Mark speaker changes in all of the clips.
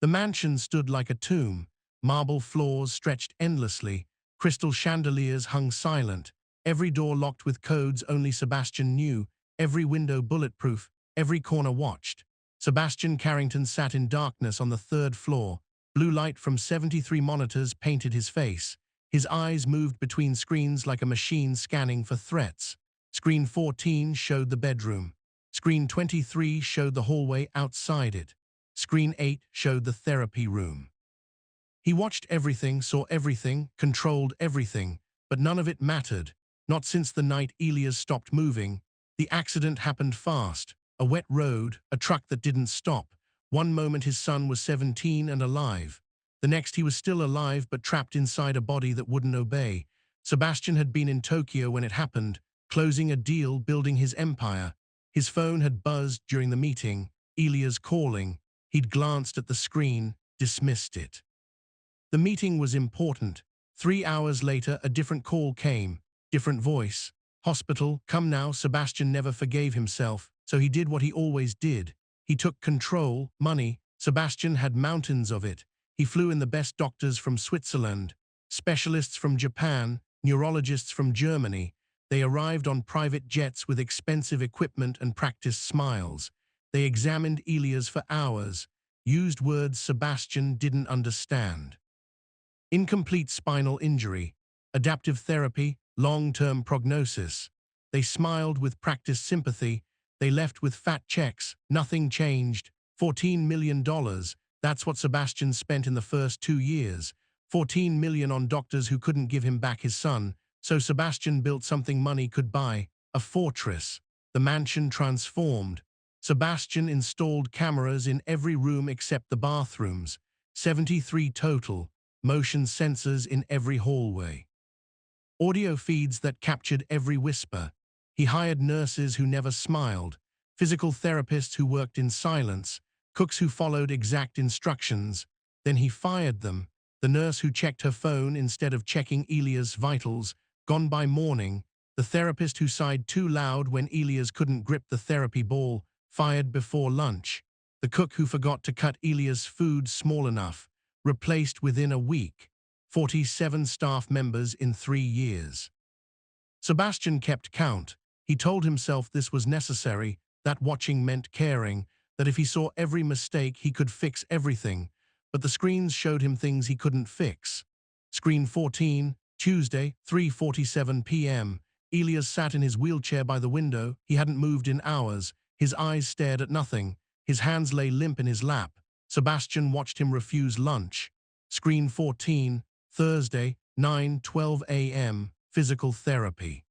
Speaker 1: The mansion stood like a tomb. Marble floors stretched endlessly. Crystal chandeliers hung silent. Every door locked with codes only Sebastian knew. Every window bulletproof. Every corner watched. Sebastian Carrington sat in darkness on the third floor. Blue light from 73 monitors painted his face. His eyes moved between screens like a machine scanning for threats. Screen 14 showed the bedroom. Screen 23 showed the hallway outside it. Screen 8 showed the therapy room. He watched everything, saw everything, controlled everything, but none of it mattered. Not since the night Elias stopped moving. The accident happened fast. A wet road, a truck that didn't stop. One moment his son was 17 and alive. The next he was still alive but trapped inside a body that wouldn't obey. Sebastian had been in Tokyo when it happened, closing a deal, building his empire. His phone had buzzed during the meeting. Elias calling. He'd glanced at the screen, dismissed it. The meeting was important. 3 hours later, a different call came. Different voice. Hospital, come now. Sebastian never forgave himself, so he did what he always did. He took control, money. Sebastian had mountains of it. He flew in the best doctors from Switzerland, specialists from Japan, neurologists from Germany. They arrived on private jets with expensive equipment and practiced smiles. They examined Elias for hours, used words Sebastian didn't understand. Incomplete spinal injury, adaptive therapy, long-term prognosis. They smiled with practiced sympathy. They left with fat checks. Nothing changed. $14 million. That's what Sebastian spent in the first 2 years. $14 million on doctors who couldn't give him back his son. So Sebastian built something money could buy, a fortress. The mansion transformed. Sebastian installed cameras in every room except the bathrooms. 73 total. Motion sensors in every hallway. Audio feeds that captured every whisper. He hired nurses who never smiled, physical therapists who worked in silence, cooks who followed exact instructions. Then he fired them. The nurse who checked her phone instead of checking Elias' vitals, gone by morning. The therapist who sighed too loud when Elias couldn't grip the therapy ball, fired before lunch. The cook who forgot to cut Elias' food small enough, replaced within a week. 47 staff members in 3 years. Sebastian kept count. He told himself this was necessary, that watching meant caring, that if he saw every mistake he could fix everything. But the screens showed him things he couldn't fix. Screen 14, Tuesday, 3:47 p.m. Elias sat in his wheelchair by the window. He hadn't moved in hours. His eyes stared at nothing. His hands lay limp in his lap. Sebastian watched him refuse lunch. Screen 14, Thursday, 9:12 a.m., physical therapy.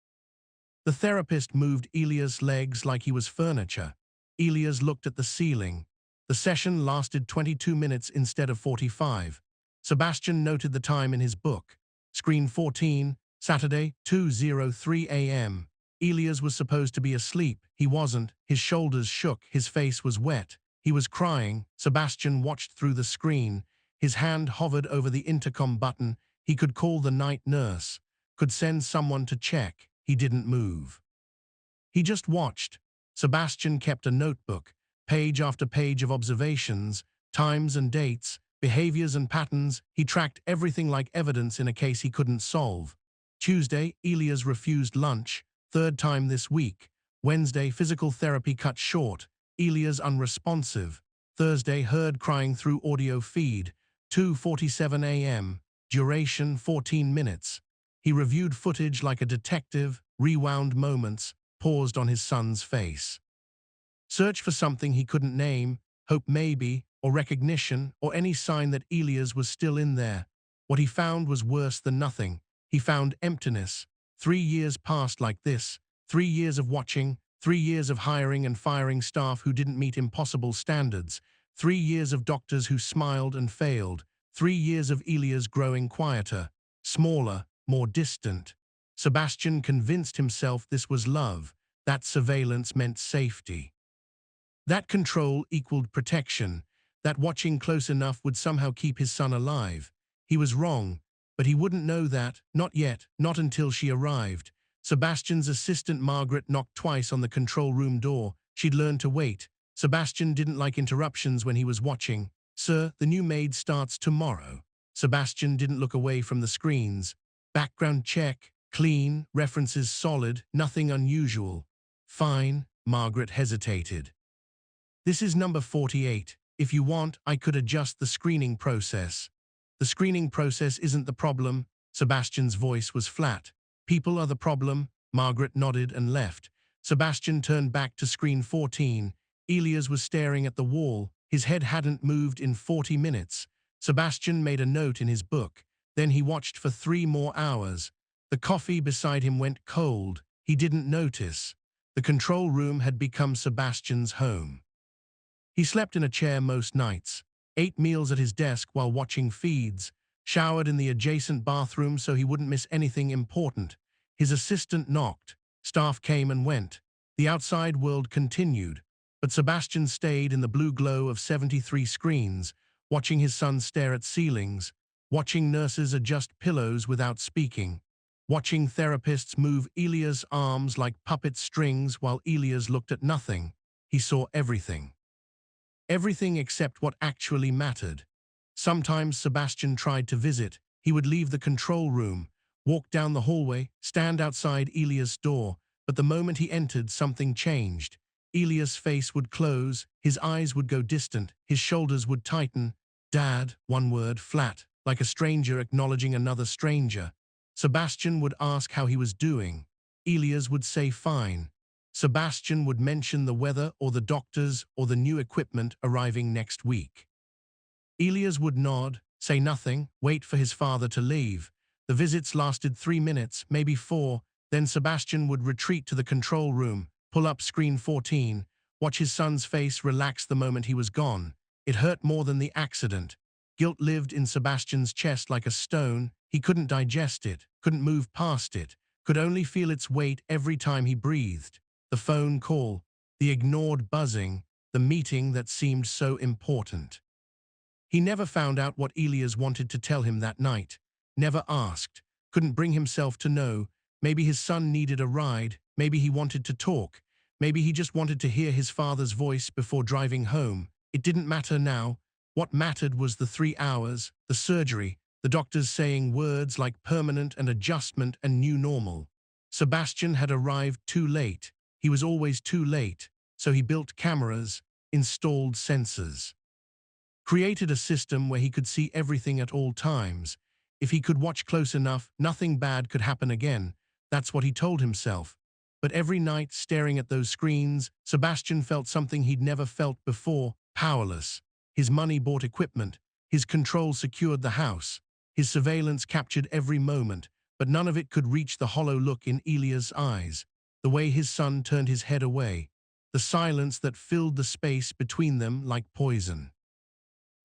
Speaker 1: The therapist moved Elias' legs like he was furniture. Elias looked at the ceiling. The session lasted 22 minutes instead of 45. Sebastian noted the time in his book. Screen 14, Saturday, 2:03 a.m. Elias was supposed to be asleep. He wasn't. His shoulders shook. His face was wet. He was crying. Sebastian watched through the screen. His hand hovered over the intercom button. He could call the night nurse, could send someone to check. He didn't move. He just watched. Sebastian kept a notebook, page after page of observations, times and dates, behaviors and patterns. He tracked everything like evidence in a case he couldn't solve. Tuesday, Elias refused lunch, 3rd time this week. Wednesday, physical therapy cut short. Elias unresponsive. Thursday, heard crying through audio feed. 2:47 a.m. Duration 14 minutes. He reviewed footage like a detective, rewound moments, paused on his son's face. Search for something he couldn't name, hope maybe, or recognition, or any sign that Elias was still in there. What he found was worse than nothing. He found emptiness. 3 years passed like this. 3 years of watching, 3 years of hiring and firing staff who didn't meet impossible standards, 3 years of doctors who smiled and failed, 3 years of Elias growing quieter, smaller, more distant. Sebastian convinced himself this was love, that surveillance meant safety. That control equaled protection, that watching close enough would somehow keep his son alive. He was wrong, but he wouldn't know that, not yet, not until she arrived. Sebastian's assistant Margaret knocked twice on the control room door. She'd learned to wait. Sebastian didn't like interruptions when he was watching. Sir, the new Maid starts tomorrow. Sebastian didn't look away from the screens. Background check, clean, references solid, nothing unusual. Fine, Margaret hesitated. This is number 48. If you want, I could adjust the screening process. The screening process isn't the problem. Sebastian's voice was flat. People are the problem. Margaret nodded and left. Sebastian turned back to screen 14. Elias was staring at the wall. His head hadn't moved in 40 minutes. Sebastian made a note in his book. Then he watched for 3 more hours. The coffee beside him went cold. He didn't notice. The control room had become Sebastian's home. He slept in a chair most nights, ate meals at his desk while watching feeds, showered in the adjacent bathroom so he wouldn't miss anything important. His assistant knocked. Staff came and went. The outside world continued. But Sebastian stayed in the blue glow of 73 screens, watching his son stare at ceilings, watching nurses adjust pillows without speaking, watching therapists move Elias' arms like puppet strings while Elias looked at nothing. He saw everything. Everything except what actually mattered. Sometimes Sebastian tried to visit. He would leave the control room, walk down the hallway, stand outside Elias' door, but the moment he entered, something changed. Elias' face would close, his eyes would go distant, his shoulders would tighten. Dad, one word, flat, like a stranger acknowledging another stranger. Sebastian would ask how he was doing. Elias would say fine. Sebastian would mention the weather or the doctors or the new equipment arriving next week. Elias would nod, say nothing, wait for his father to leave. The visits lasted 3 minutes, maybe 4, then Sebastian would retreat to the control room, pull up screen 14, watch his son's face relax the moment he was gone. It hurt more than the accident. Guilt lived in Sebastian's chest like a stone. He couldn't digest it, couldn't move past it, could only feel its weight every time he breathed. The phone call, the ignored buzzing, the meeting that seemed so important. He never found out what Elias wanted to tell him that night. Never asked, couldn't bring himself to know. Maybe his son needed a ride, maybe he wanted to talk, maybe he just wanted to hear his father's voice before driving home. It didn't matter now. What mattered was the 3 hours, the surgery, the doctors saying words like permanent and adjustment and new normal. Sebastian had arrived too late. He was always too late, so he built cameras, installed sensors, created a system where he could see everything at all times. If he could watch close enough, nothing bad could happen again. That's what he told himself. But every night, staring at those screens, Sebastian felt something he'd never felt before, powerless. His money bought equipment, his control secured the house, his surveillance captured every moment, but none of it could reach the hollow look in Elias' eyes. The way his son turned his head away, the silence that filled the space between them like poison.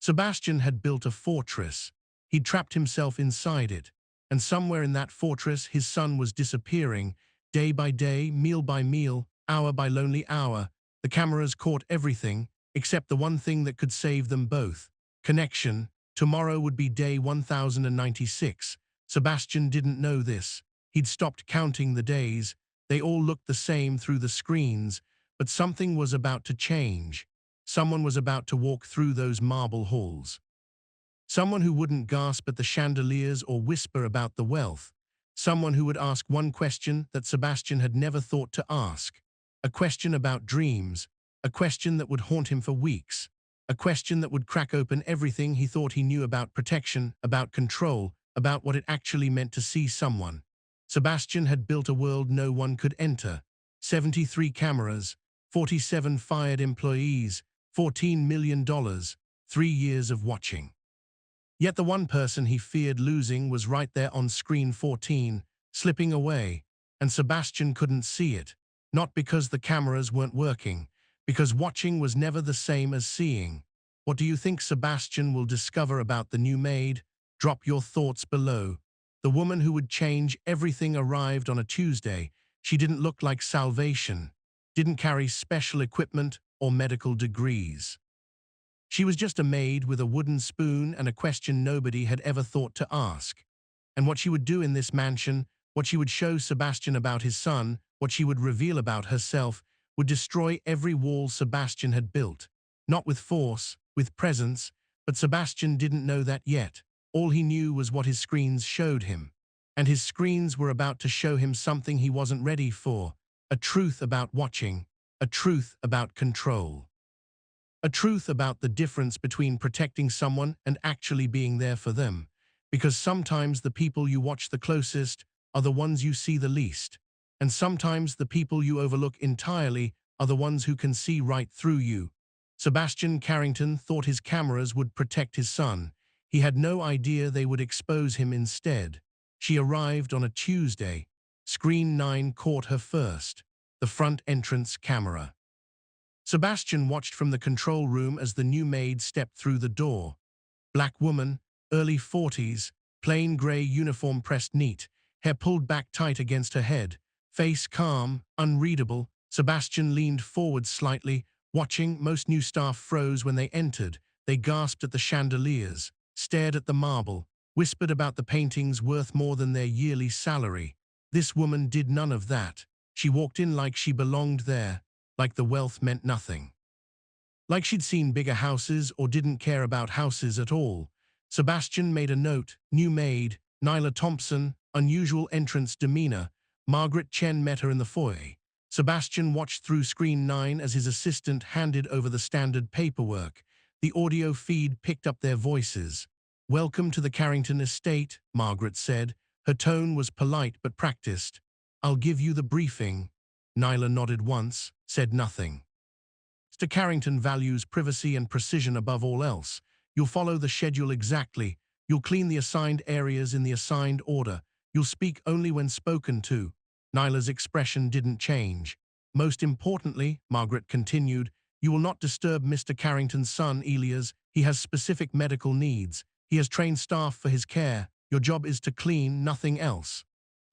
Speaker 1: Sebastian had built a fortress. He'd trapped himself inside it, and somewhere in that fortress his son was disappearing, day by day, meal by meal, hour by lonely hour. The cameras caught everything, except the one thing that could save them both. Connection. Tomorrow would be day 1096. Sebastian didn't know this. He'd stopped counting the days. They all looked the same through the screens, but something was about to change. Someone was about to walk through those marble halls. Someone who wouldn't gasp at the chandeliers or whisper about the wealth. Someone who would ask one question that Sebastian had never thought to ask. A question about dreams. A question that would haunt him for weeks. A question that would crack open everything he thought he knew about protection, about control, about what it actually meant to see someone. Sebastian had built a world no one could enter. 73 cameras, 47 fired employees, $14 million, 3 years of watching. Yet the one person he feared losing was right there on screen 14, slipping away, and Sebastian couldn't see it. Not because the cameras weren't working, because watching was never the same as seeing. What do you think Sebastian will discover about the new Maid? Drop your thoughts below. The woman who would change everything arrived on a Tuesday. She didn't look like salvation, didn't carry special equipment or medical degrees. She was just a maid with a wooden spoon and a question nobody had ever thought to ask. And what she would do in this mansion, what she would show Sebastian about his son, what she would reveal about herself, would destroy every wall Sebastian had built. Not with force, with presence, But Sebastian didn't know that yet. All he knew was what his screens showed him. And his screens were about to show him something he wasn't ready for. A truth about watching. A truth about control. A truth about the difference between protecting someone and actually being there for them. Because sometimes the people you watch the closest are the ones you see the least. And sometimes the people you overlook entirely are the ones who can see right through you. Sebastian Carrington thought his cameras would protect his son. He had no idea they would expose him instead. She arrived on a Tuesday. Screen 9 caught her first. The front entrance camera. Sebastian watched from the control room as the new maid stepped through the door. Black woman, early 40s, plain grey uniform pressed neat, hair pulled back tight against her head, face calm, unreadable. Sebastian leaned forward slightly, watching. Most new staff froze when they entered. They gasped at the chandeliers, stared at the marble, whispered about the paintings worth more than their yearly salary. This woman did none of that. She walked in like she belonged there, like the wealth meant nothing. Like she'd seen bigger houses or didn't care about houses at all. Sebastian made a note. New maid, Nyla Thompson, unusual entrance demeanor. Margaret Chen met her in the foyer. Sebastian watched through screen 9 as his assistant handed over the standard paperwork. The audio feed picked up their voices. "Welcome to the Carrington estate," Margaret said. Her tone was polite but practiced. "I'll give you the briefing." Nyla nodded once, said nothing. Mr. Carrington values privacy and precision above all else. You'll follow the schedule exactly. You'll clean the assigned areas in the assigned order. You'll speak only when spoken to. Nyla's expression didn't change. "Most importantly," Margaret continued, "you will not disturb Mr. Carrington's son, Elias. He has specific medical needs. He has trained staff for his care. Your job is to clean, nothing else."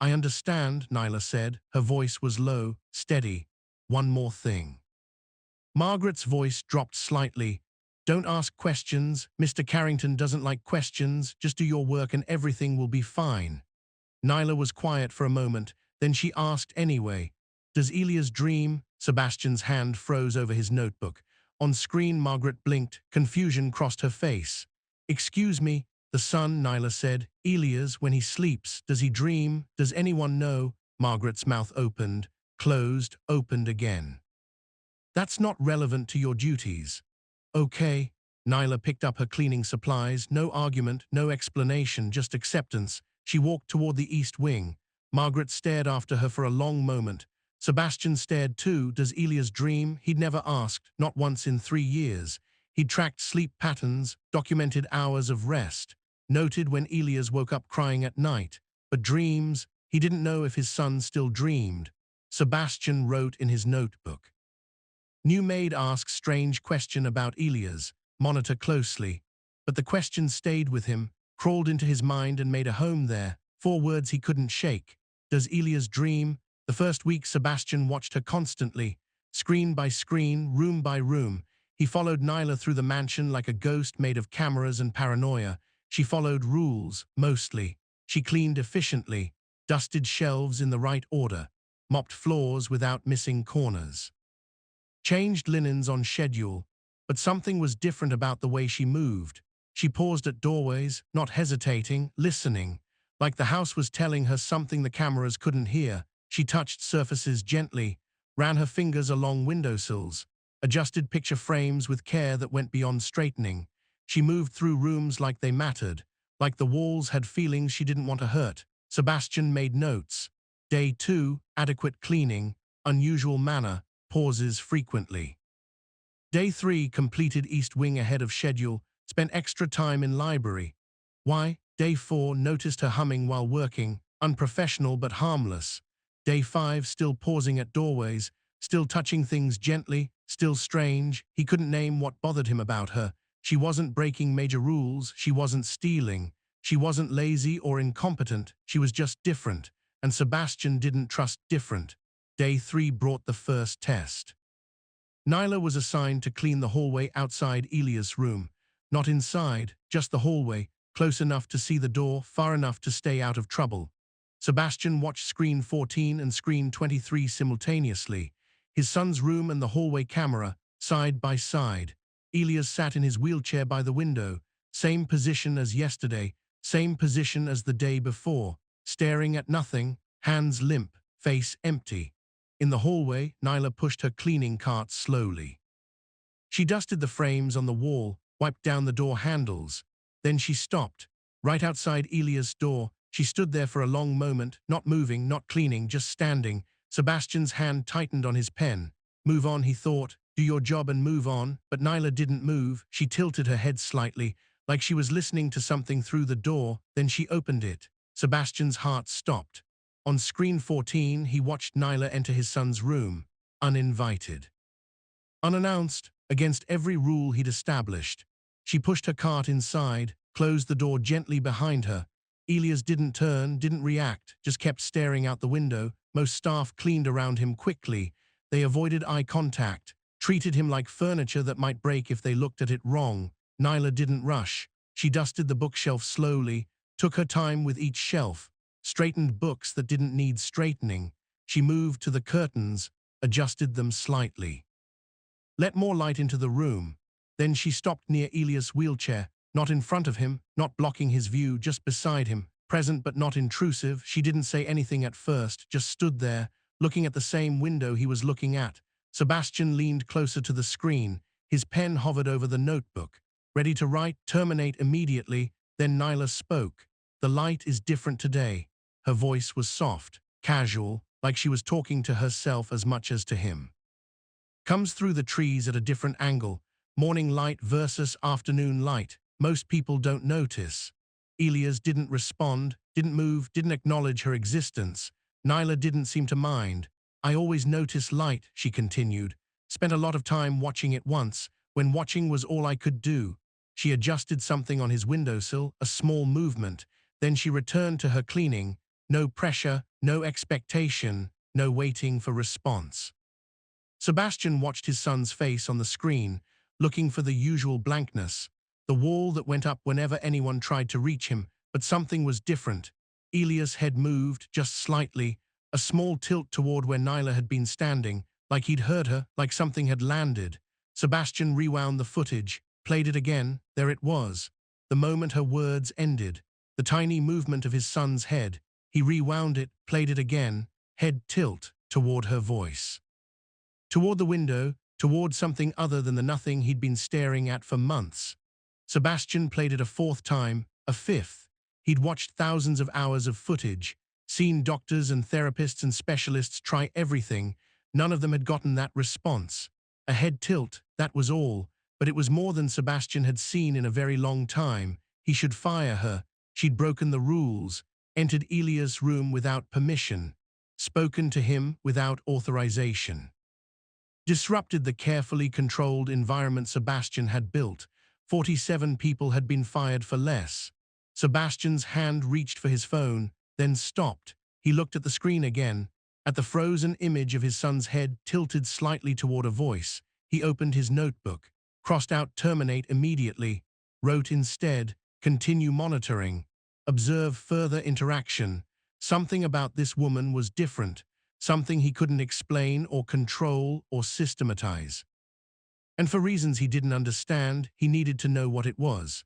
Speaker 1: "I understand," Nyla said. Her voice was low, steady. "One more thing." Margaret's voice dropped slightly. "Don't ask questions. Mr. Carrington doesn't like questions. Just do your work and everything will be fine." Nyla was quiet for a moment. Then she asked anyway, "Does Elias dream?" Sebastian's hand froze over his notebook. On screen, Margaret blinked. Confusion crossed her face. "Excuse me, the son," Nyla said. "Elias, when he sleeps, does he dream? Does anyone know?" Margaret's mouth opened, closed, opened again. "That's not relevant to your duties." "Okay." Nyla picked up her cleaning supplies. No argument, no explanation, just acceptance. She walked toward the east wing. Margaret stared after her for a long moment. Sebastian stared too. Does Elias dream? He'd never asked, not once in 3 years. He'd tracked sleep patterns, documented hours of rest, noted when Elias woke up crying at night. But dreams, he didn't know if his son still dreamed. Sebastian wrote in his notebook. New maid asks strange question about Elias. Monitor closely. But the question stayed with him, crawled into his mind and made a home there. 4 words he couldn't shake. Does Elias dream? The first week Sebastian watched her constantly, screen by screen, room by room. He followed Nyla through the mansion like a ghost made of cameras and paranoia. She followed rules, mostly. She cleaned efficiently, dusted shelves in the right order, mopped floors without missing corners. Changed linens on schedule, but something was different about the way she moved. She paused at doorways, not hesitating, listening. Like the house was telling her something the cameras couldn't hear. She touched surfaces gently, ran her fingers along windowsills, adjusted picture frames with care that went beyond straightening. She moved through rooms like they mattered, like the walls had feelings she didn't want to hurt. Sebastian made notes. Day 2, adequate cleaning, unusual manner, pauses frequently. Day 3, completed East Wing ahead of schedule, spent extra time in library. Why? Day 4, noticed her humming while working, unprofessional but harmless. Day 5, still pausing at doorways, still touching things gently, still strange. He couldn't name what bothered him about her. She wasn't breaking major rules, she wasn't stealing, she wasn't lazy or incompetent, she was just different, and Sebastian didn't trust different. Day 3 brought the first test. Nyla was assigned to clean the hallway outside Elias' room. Not inside, just the hallway, close enough to see the door, far enough to stay out of trouble. Sebastian watched screen 14 and screen 23 simultaneously. His son's room and the hallway camera, side by side. Elias sat in his wheelchair by the window, same position as yesterday, same position as the day before, staring at nothing, hands limp, face empty. In the hallway, Nyla pushed her cleaning cart slowly. She dusted the frames on the wall, wiped down the door handles. Then she stopped. Right outside Elias' door, she stood there for a long moment, not moving, not cleaning, just standing. Sebastian's hand tightened on his pen. Move on, he thought. Do your job and move on. But Nyla didn't move. She tilted her head slightly, like she was listening to something through the door. Then she opened it. Sebastian's heart stopped. On screen 14, he watched Nyla enter his son's room, uninvited. Unannounced, against every rule he'd established. She pushed her cart inside, closed the door gently behind her. Elias didn't turn, didn't react, just kept staring out the window. Most staff cleaned around him quickly. They avoided eye contact, treated him like furniture that might break if they looked at it wrong. Nyla didn't rush. She dusted the bookshelf slowly, took her time with each shelf, straightened books that didn't need straightening. She moved to the curtains, adjusted them slightly. Let more light into the room. Then she stopped near Elias' wheelchair, not in front of him, not blocking his view, just beside him, present but not intrusive. She didn't say anything at first, just stood there, looking at the same window he was looking at. Sebastian leaned closer to the screen. His pen hovered over the notebook. Ready to write, terminate immediately. Then Nyla spoke. The light is different today. Her voice was soft, casual, like she was talking to herself as much as to him. Comes through the trees at a different angle. Morning light versus afternoon light. Most people don't notice. Elias didn't respond, didn't move, didn't acknowledge her existence. Nyla didn't seem to mind. I always notice light, she continued. Spent a lot of time watching it once, when watching was all I could do. She adjusted something on his windowsill, a small movement. Then she returned to her cleaning. No pressure, no expectation, no waiting for response. Sebastian watched his son's face on the screen, looking for the usual blankness, the wall that went up whenever anyone tried to reach him, but something was different. Elias' head moved, just slightly, a small tilt toward where Nyla had been standing, like he'd heard her, like something had landed. Sebastian rewound the footage, played it again. There it was. The moment her words ended, the tiny movement of his son's head. He rewound it, played it again, head tilt toward her voice. Toward the window, toward something other than the nothing he'd been staring at for months. Sebastian played it a fourth time, a fifth. He'd watched thousands of hours of footage, seen doctors and therapists and specialists try everything. None of them had gotten that response. A head tilt, that was all, but it was more than Sebastian had seen in a very long time. He should fire her. She'd broken the rules, entered Elias' room without permission, spoken to him without authorization. Disrupted the carefully controlled environment Sebastian had built. 47 people had been fired for less. Sebastian's hand reached for his phone, then stopped. He looked at the screen again, at the frozen image of his son's head tilted slightly toward a voice. He opened his notebook, crossed out terminate immediately, wrote instead, continue monitoring, observe further interaction. Something about this woman was different, something he couldn't explain or control or systematize. And for reasons he didn't understand, he needed to know what it was.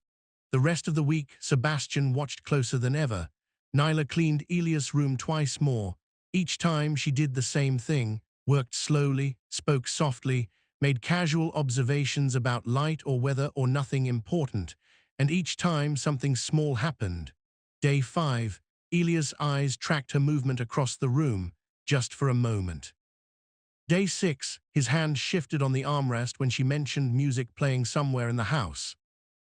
Speaker 1: The rest of the week, Sebastian watched closer than ever. Nyla cleaned Elias' room twice more. Each time she did the same thing, worked slowly, spoke softly, made casual observations about light or weather or nothing important. And each time something small happened. Day 5, Elias' eyes tracked her movement across the room, just for a moment. Day 6, his hand shifted on the armrest when she mentioned music playing somewhere in the house.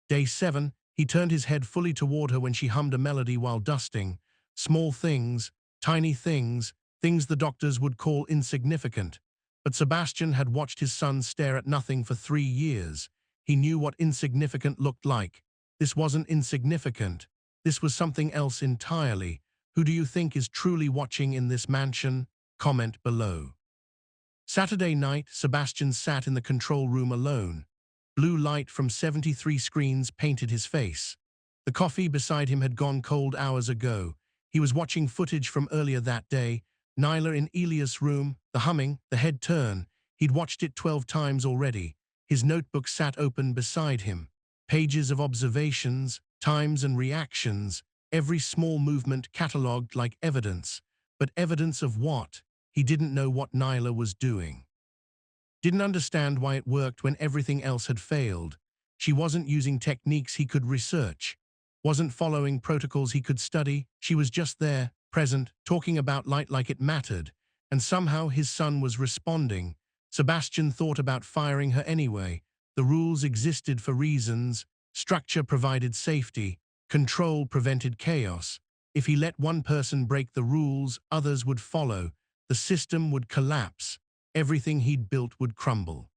Speaker 1: Day 7, he turned his head fully toward her when she hummed a melody while dusting. Small things, tiny things, things the doctors would call insignificant. But Sebastian had watched his son stare at nothing for 3 years. He knew what insignificant looked like. This wasn't insignificant. This was something else entirely. Who do you think is truly watching in this mansion? Comment below. Saturday night, Sebastian sat in the control room alone. Blue light from 73 screens painted his face. The coffee beside him had gone cold hours ago. He was watching footage from earlier that day. Nyla in Elias' room, the humming, the head turn. He'd watched it 12 times already. His notebook sat open beside him. Pages of observations, times and reactions, every small movement catalogued like evidence. But evidence of what? He didn't know what Nyla was doing. Didn't understand why it worked when everything else had failed. She wasn't using techniques he could research. Wasn't following protocols he could study. She was just there, present, talking about light like it mattered. And somehow his son was responding. Sebastian thought about firing her anyway. The rules existed for reasons. Structure provided safety. Control prevented chaos. If he let one person break the rules, others would follow. The system would collapse. Everything he'd built would crumble.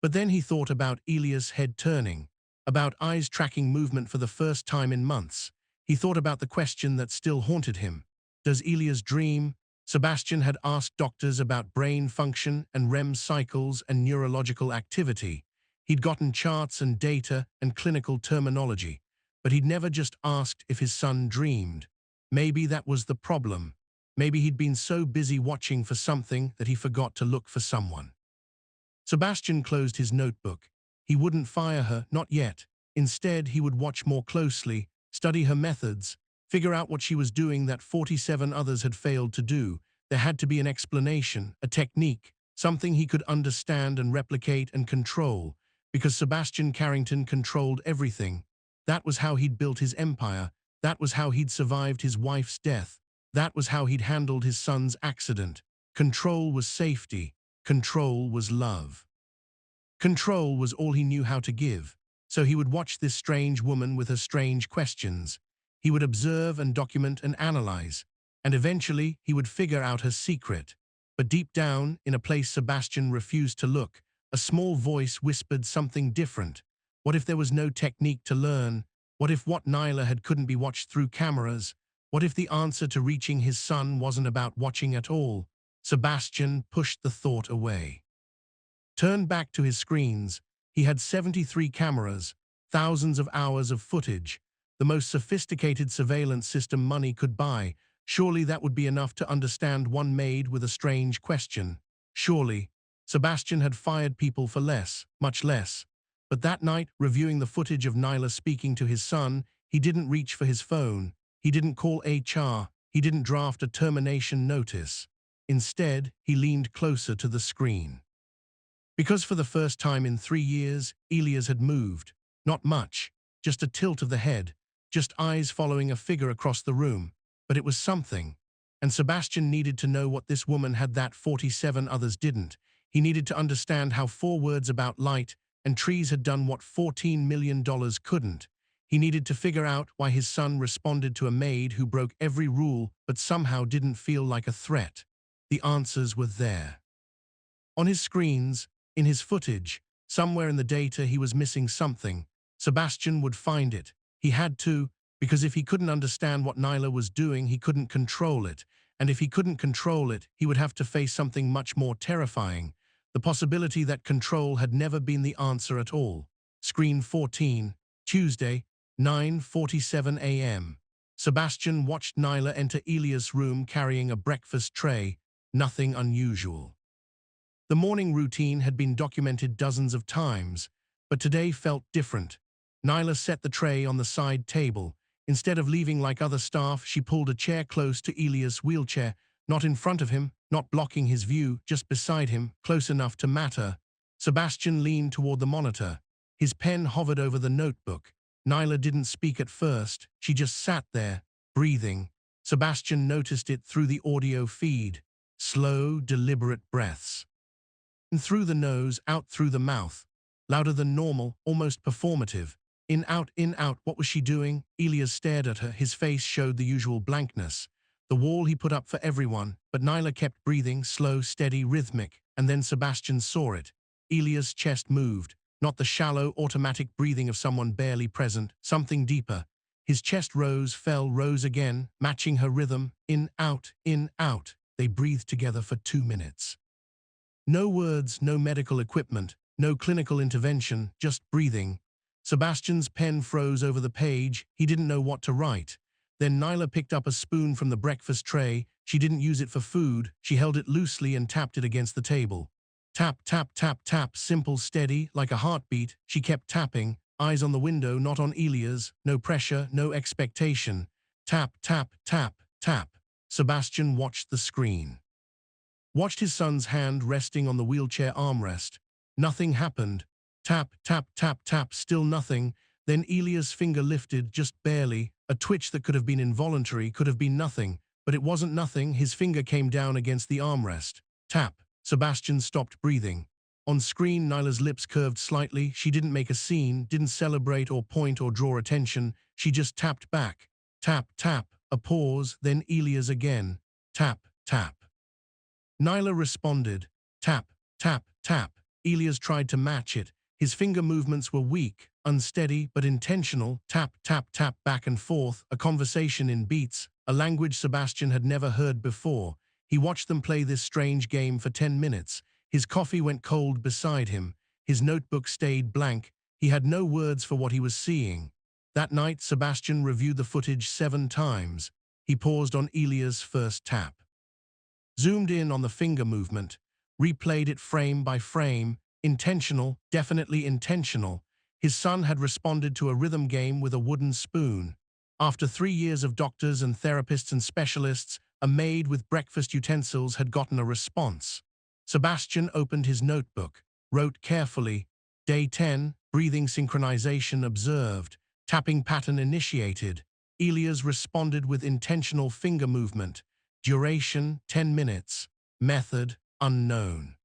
Speaker 1: But then he thought about Elia's head turning, about eyes tracking movement for the first time in months. He thought about the question that still haunted him. Does Elia's dream? Sebastian had asked doctors about brain function and REM cycles and neurological activity. He'd gotten charts and data and clinical terminology, but he'd never just asked if his son dreamed. Maybe that was the problem. Maybe he'd been so busy watching for something that he forgot to look for someone. Sebastian closed his notebook. He wouldn't fire her, not yet. Instead, he would watch more closely, study her methods, figure out what she was doing that 47 others had failed to do. There had to be an explanation, a technique, something he could understand and replicate and control, because Sebastian Carrington controlled everything. That was how he'd built his empire. That was how he'd survived his wife's death. That was how he'd handled his son's accident. Control was safety. Control was love. Control was all he knew how to give. So he would watch this strange woman with her strange questions. He would observe and document and analyze. And eventually, he would figure out her secret. But deep down, in a place Sebastian refused to look, a small voice whispered something different. What if there was no technique to learn? What if what Nyla had couldn't be watched through cameras? What if the answer to reaching his son wasn't about watching at all? Sebastian pushed the thought away. Turned back to his screens. He had 73 cameras, thousands of hours of footage, the most sophisticated surveillance system money could buy. Surely that would be enough to understand one maid with a strange question. Surely. Sebastian had fired people for less, much less. But that night, reviewing the footage of Nyla speaking to his son, he didn't reach for his phone. He didn't call HR. He didn't draft a termination notice. Instead, he leaned closer to the screen. Because for the first time in 3 years, Elias had moved. Not much, just a tilt of the head, just eyes following a figure across the room. But it was something. And Sebastian needed to know what this woman had that 47 others didn't. He needed to understand how 4 words about light and trees had done what $14 million couldn't. He needed to figure out why his son responded to a maid who broke every rule but somehow didn't feel like a threat. The answers were there. On his screens, in his footage, somewhere in the data he was missing something. Sebastian would find it. He had to, because if he couldn't understand what Nyla was doing, he couldn't control it. And if he couldn't control it, he would have to face something much more terrifying. The possibility that control had never been the answer at all. Screen 14, Tuesday, 9:47 a.m. Sebastian watched Nyla enter Elias' room carrying a breakfast tray. Nothing unusual. The morning routine had been documented dozens of times, but today felt different. Nyla set the tray on the side table. Instead of leaving like other staff, she pulled a chair close to Elias' wheelchair, not in front of him, not blocking his view, just beside him, close enough to matter. Sebastian leaned toward the monitor. His pen hovered over the notebook. Nyla didn't speak at first. She just sat there, breathing. Sebastian noticed it through the audio feed. Slow, deliberate breaths. In through the nose, out through the mouth. Louder than normal, almost performative. In, out, what was she doing? Elias stared at her, his face showed the usual blankness. The wall he put up for everyone, but Nyla kept breathing, slow, steady, rhythmic, and then Sebastian saw it. Elias' chest moved, not the shallow, automatic breathing of someone barely present, something deeper. His chest rose, fell, rose again, matching her rhythm, in, out, in, out. They breathed together for 2 minutes. No words, no medical equipment, no clinical intervention, just breathing. Sebastian's pen froze over the page. He didn't know what to write. Then Nyla picked up a spoon from the breakfast tray. She didn't use it for food. She held it loosely and tapped it against the table. Tap, tap, tap, tap, simple, steady, like a heartbeat. She kept tapping, eyes on the window, not on Elia's, no pressure, no expectation. Tap, tap, tap, tap. Sebastian watched the screen. Watched his son's hand resting on the wheelchair armrest. Nothing happened. Tap, tap, tap, tap, still nothing. Then Elia's finger lifted, just barely. A twitch that could have been involuntary, could have been nothing. But it wasn't nothing. His finger came down against the armrest. Tap. Sebastian stopped breathing. On screen, Nyla's lips curved slightly. She didn't make a scene, didn't celebrate or point or draw attention. She just tapped back. Tap, tap. A pause, then Elia's again. Tap, tap. Nyla responded. Tap, tap, tap. Elias tried to match it. His finger movements were weak, unsteady, but intentional. Tap, tap, tap, back and forth, a conversation in beats, a language Sebastian had never heard before. He watched them play this strange game for 10 minutes. His coffee went cold beside him. His notebook stayed blank. He had no words for what he was seeing. That night, Sebastian reviewed the footage 7 times. He paused on Elia's first tap. Zoomed in on the finger movement. Replayed it frame by frame. Intentional, definitely intentional. His son had responded to a rhythm game with a wooden spoon. After 3 years of doctors and therapists and specialists, a maid with breakfast utensils had gotten a response. Sebastian opened his notebook, wrote carefully, Day 10, breathing synchronization observed, tapping pattern initiated. Elias responded with intentional finger movement. Duration, 10 minutes. Method, unknown.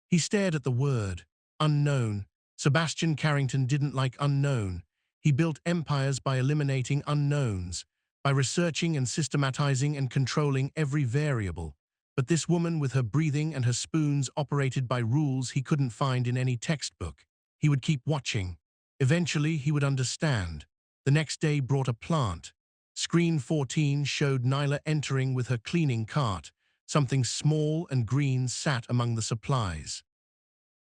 Speaker 1: He stared at the word, unknown. Sebastian Carrington didn't like unknown. He built empires by eliminating unknowns, by researching and systematizing and controlling every variable. But this woman with her breathing and her spoons operated by rules he couldn't find in any textbook. He would keep watching. Eventually, he would understand. The next day brought a plant. Screen 14 showed Nyla entering with her cleaning cart. Something small and green sat among the supplies.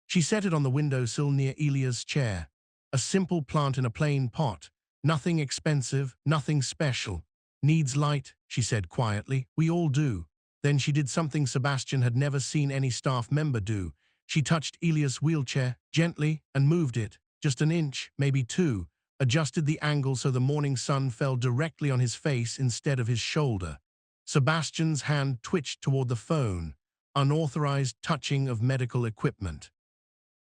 Speaker 1: She set it on the windowsill near Elia's chair. A simple plant in a plain pot. Nothing expensive, nothing special. Needs light, she said quietly. We all do. Then she did something Sebastian had never seen any staff member do. She touched Elias' wheelchair, gently, and moved it. Just an inch, maybe 2. Adjusted the angle so the morning sun fell directly on his face instead of his shoulder. Sebastian's hand twitched toward the phone. Unauthorized touching of medical equipment.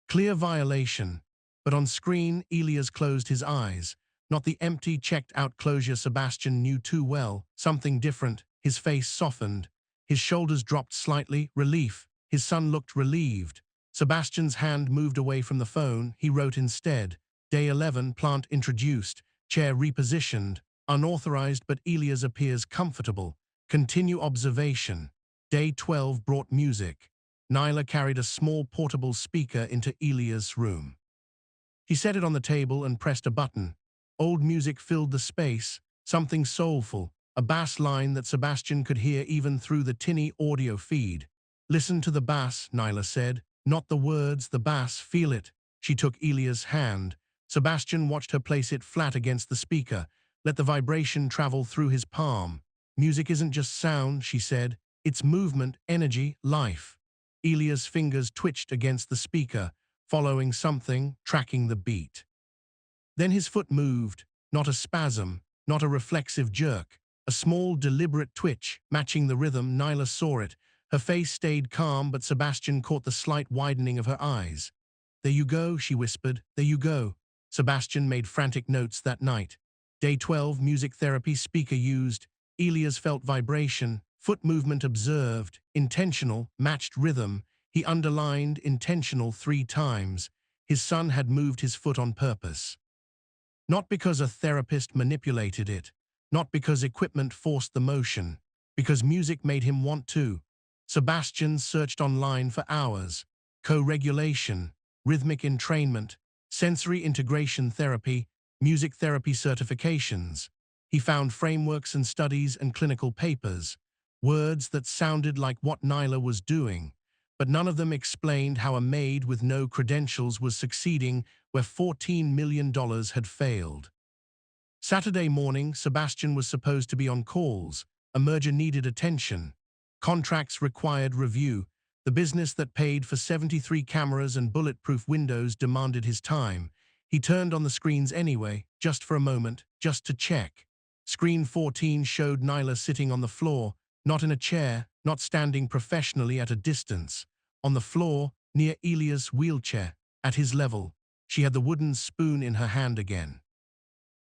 Speaker 1: Clear violation. But on screen, Elias closed his eyes. Not the empty, checked-out closure Sebastian knew too well. Something different. His face softened. His shoulders dropped slightly. Relief. His son looked relieved. Sebastian's hand moved away from the phone. He wrote instead. Day 11, plant introduced. Chair repositioned. Unauthorized, but Elias appears comfortable. Continue observation. Day 12 brought music. Nyla carried a small portable speaker into Elias' room. He set it on the table and pressed a button. Old music filled the space, something soulful, a bass line that Sebastian could hear even through the tinny audio feed. Listen to the bass, Nyla said. Not the words, the bass, feel it. She took Elias' hand. Sebastian watched her place it flat against the speaker. Let the vibration travel through his palm. Music isn't just sound, she said. It's movement, energy, life. Elias' fingers twitched against the speaker, following something, tracking the beat. Then his foot moved, not a spasm, not a reflexive jerk, a small, deliberate twitch, matching the rhythm. Nyla saw it. Her face stayed calm, but Sebastian caught the slight widening of her eyes. There you go, she whispered. There you go. Sebastian made frantic notes that night. Day 12, music therapy speaker used. Elias felt vibration, foot movement observed, intentional, matched rhythm. He underlined intentional 3 times. His son had moved his foot on purpose. Not because a therapist manipulated it, not because equipment forced the motion, because music made him want to. Sebastian searched online for hours. Co-regulation, rhythmic entrainment, sensory integration therapy, music therapy certifications. He found frameworks and studies and clinical papers, words that sounded like what Nyla was doing, but none of them explained how a maid with no credentials was succeeding where $14 million had failed. Saturday morning, Sebastian was supposed to be on calls. A merger needed attention. Contracts required review. The business that paid for 73 cameras and bulletproof windows demanded his time. He turned on the screens anyway, just for a moment, just to check. Screen 14 showed Nyla sitting on the floor, not in a chair, not standing professionally at a distance. On the floor, near Elia's wheelchair, at his level. She had the wooden spoon in her hand again.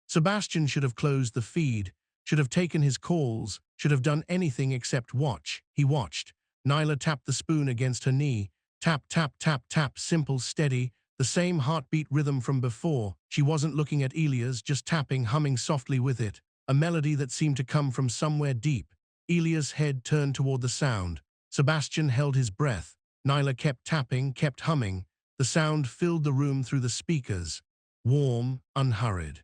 Speaker 1: Sebastian should have closed the feed, should have taken his calls, should have done anything except watch. He watched. Nyla tapped the spoon against her knee. Tap, tap, tap, tap, simple, steady, the same heartbeat rhythm from before. She wasn't looking at Elia's, just tapping, humming softly with it, a melody that seemed to come from somewhere deep. Elia's head turned toward the sound. Sebastian held his breath. Nyla kept tapping, kept humming. The sound filled the room through the speakers. Warm, unhurried.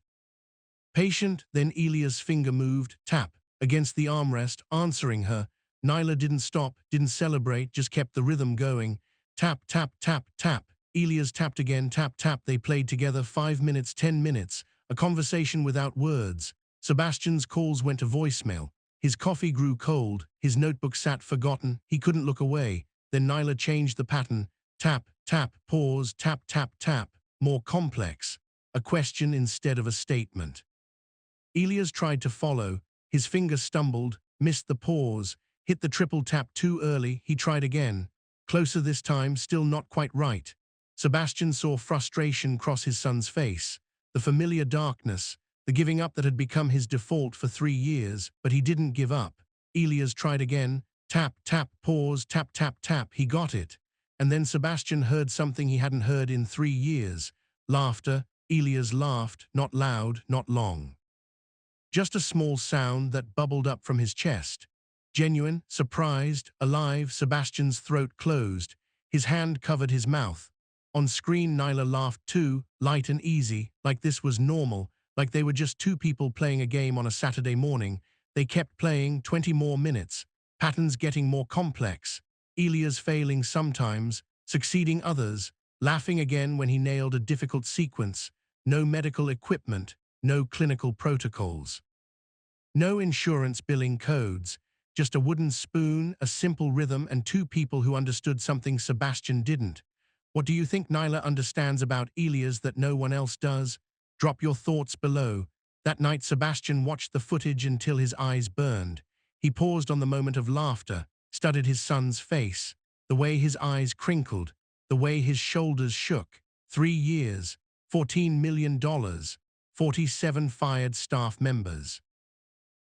Speaker 1: Patient, then Elia's finger moved, tap, against the armrest, answering her. Nyla didn't stop, didn't celebrate, just kept the rhythm going. Tap, tap, tap, tap. Elia's tapped again, tap, tap. They played together 5 minutes, 10 minutes. A conversation without words. Sebastian's calls went to voicemail. His coffee grew cold. His notebook sat forgotten. He couldn't look away. Then Nyla changed the pattern. Tap, tap, pause, tap, tap, tap. More complex. A question instead of a statement. Elias tried to follow. His finger stumbled, missed the pause, hit the triple tap too early. He tried again. Closer this time, still not quite right. Sebastian saw frustration cross his son's face. The familiar darkness, the giving up that had become his default for 3 years, but he didn't give up. Elias tried again. Tap, tap, pause, tap, tap, tap. He got it. And then Sebastian heard something he hadn't heard in 3 years. Laughter. Elias laughed, not loud, not long. Just a small sound that bubbled up from his chest. Genuine, surprised, alive. Sebastian's throat closed. His hand covered his mouth. On screen, Nyla laughed too, light and easy, like this was normal, like they were just two people playing a game on a Saturday morning. They kept playing 20 more minutes, patterns getting more complex. Elias failing sometimes, succeeding others, laughing again when he nailed a difficult sequence. No medical equipment, no clinical protocols. No insurance billing codes, just a wooden spoon, a simple rhythm, and two people who understood something Sebastian didn't. What do you think Nyla understands about Elias that no one else does? Drop your thoughts below. That night Sebastian watched the footage until his eyes burned. He paused on the moment of laughter, studied his son's face, the way his eyes crinkled, the way his shoulders shook. 3 years, $14 million, 47 fired staff members.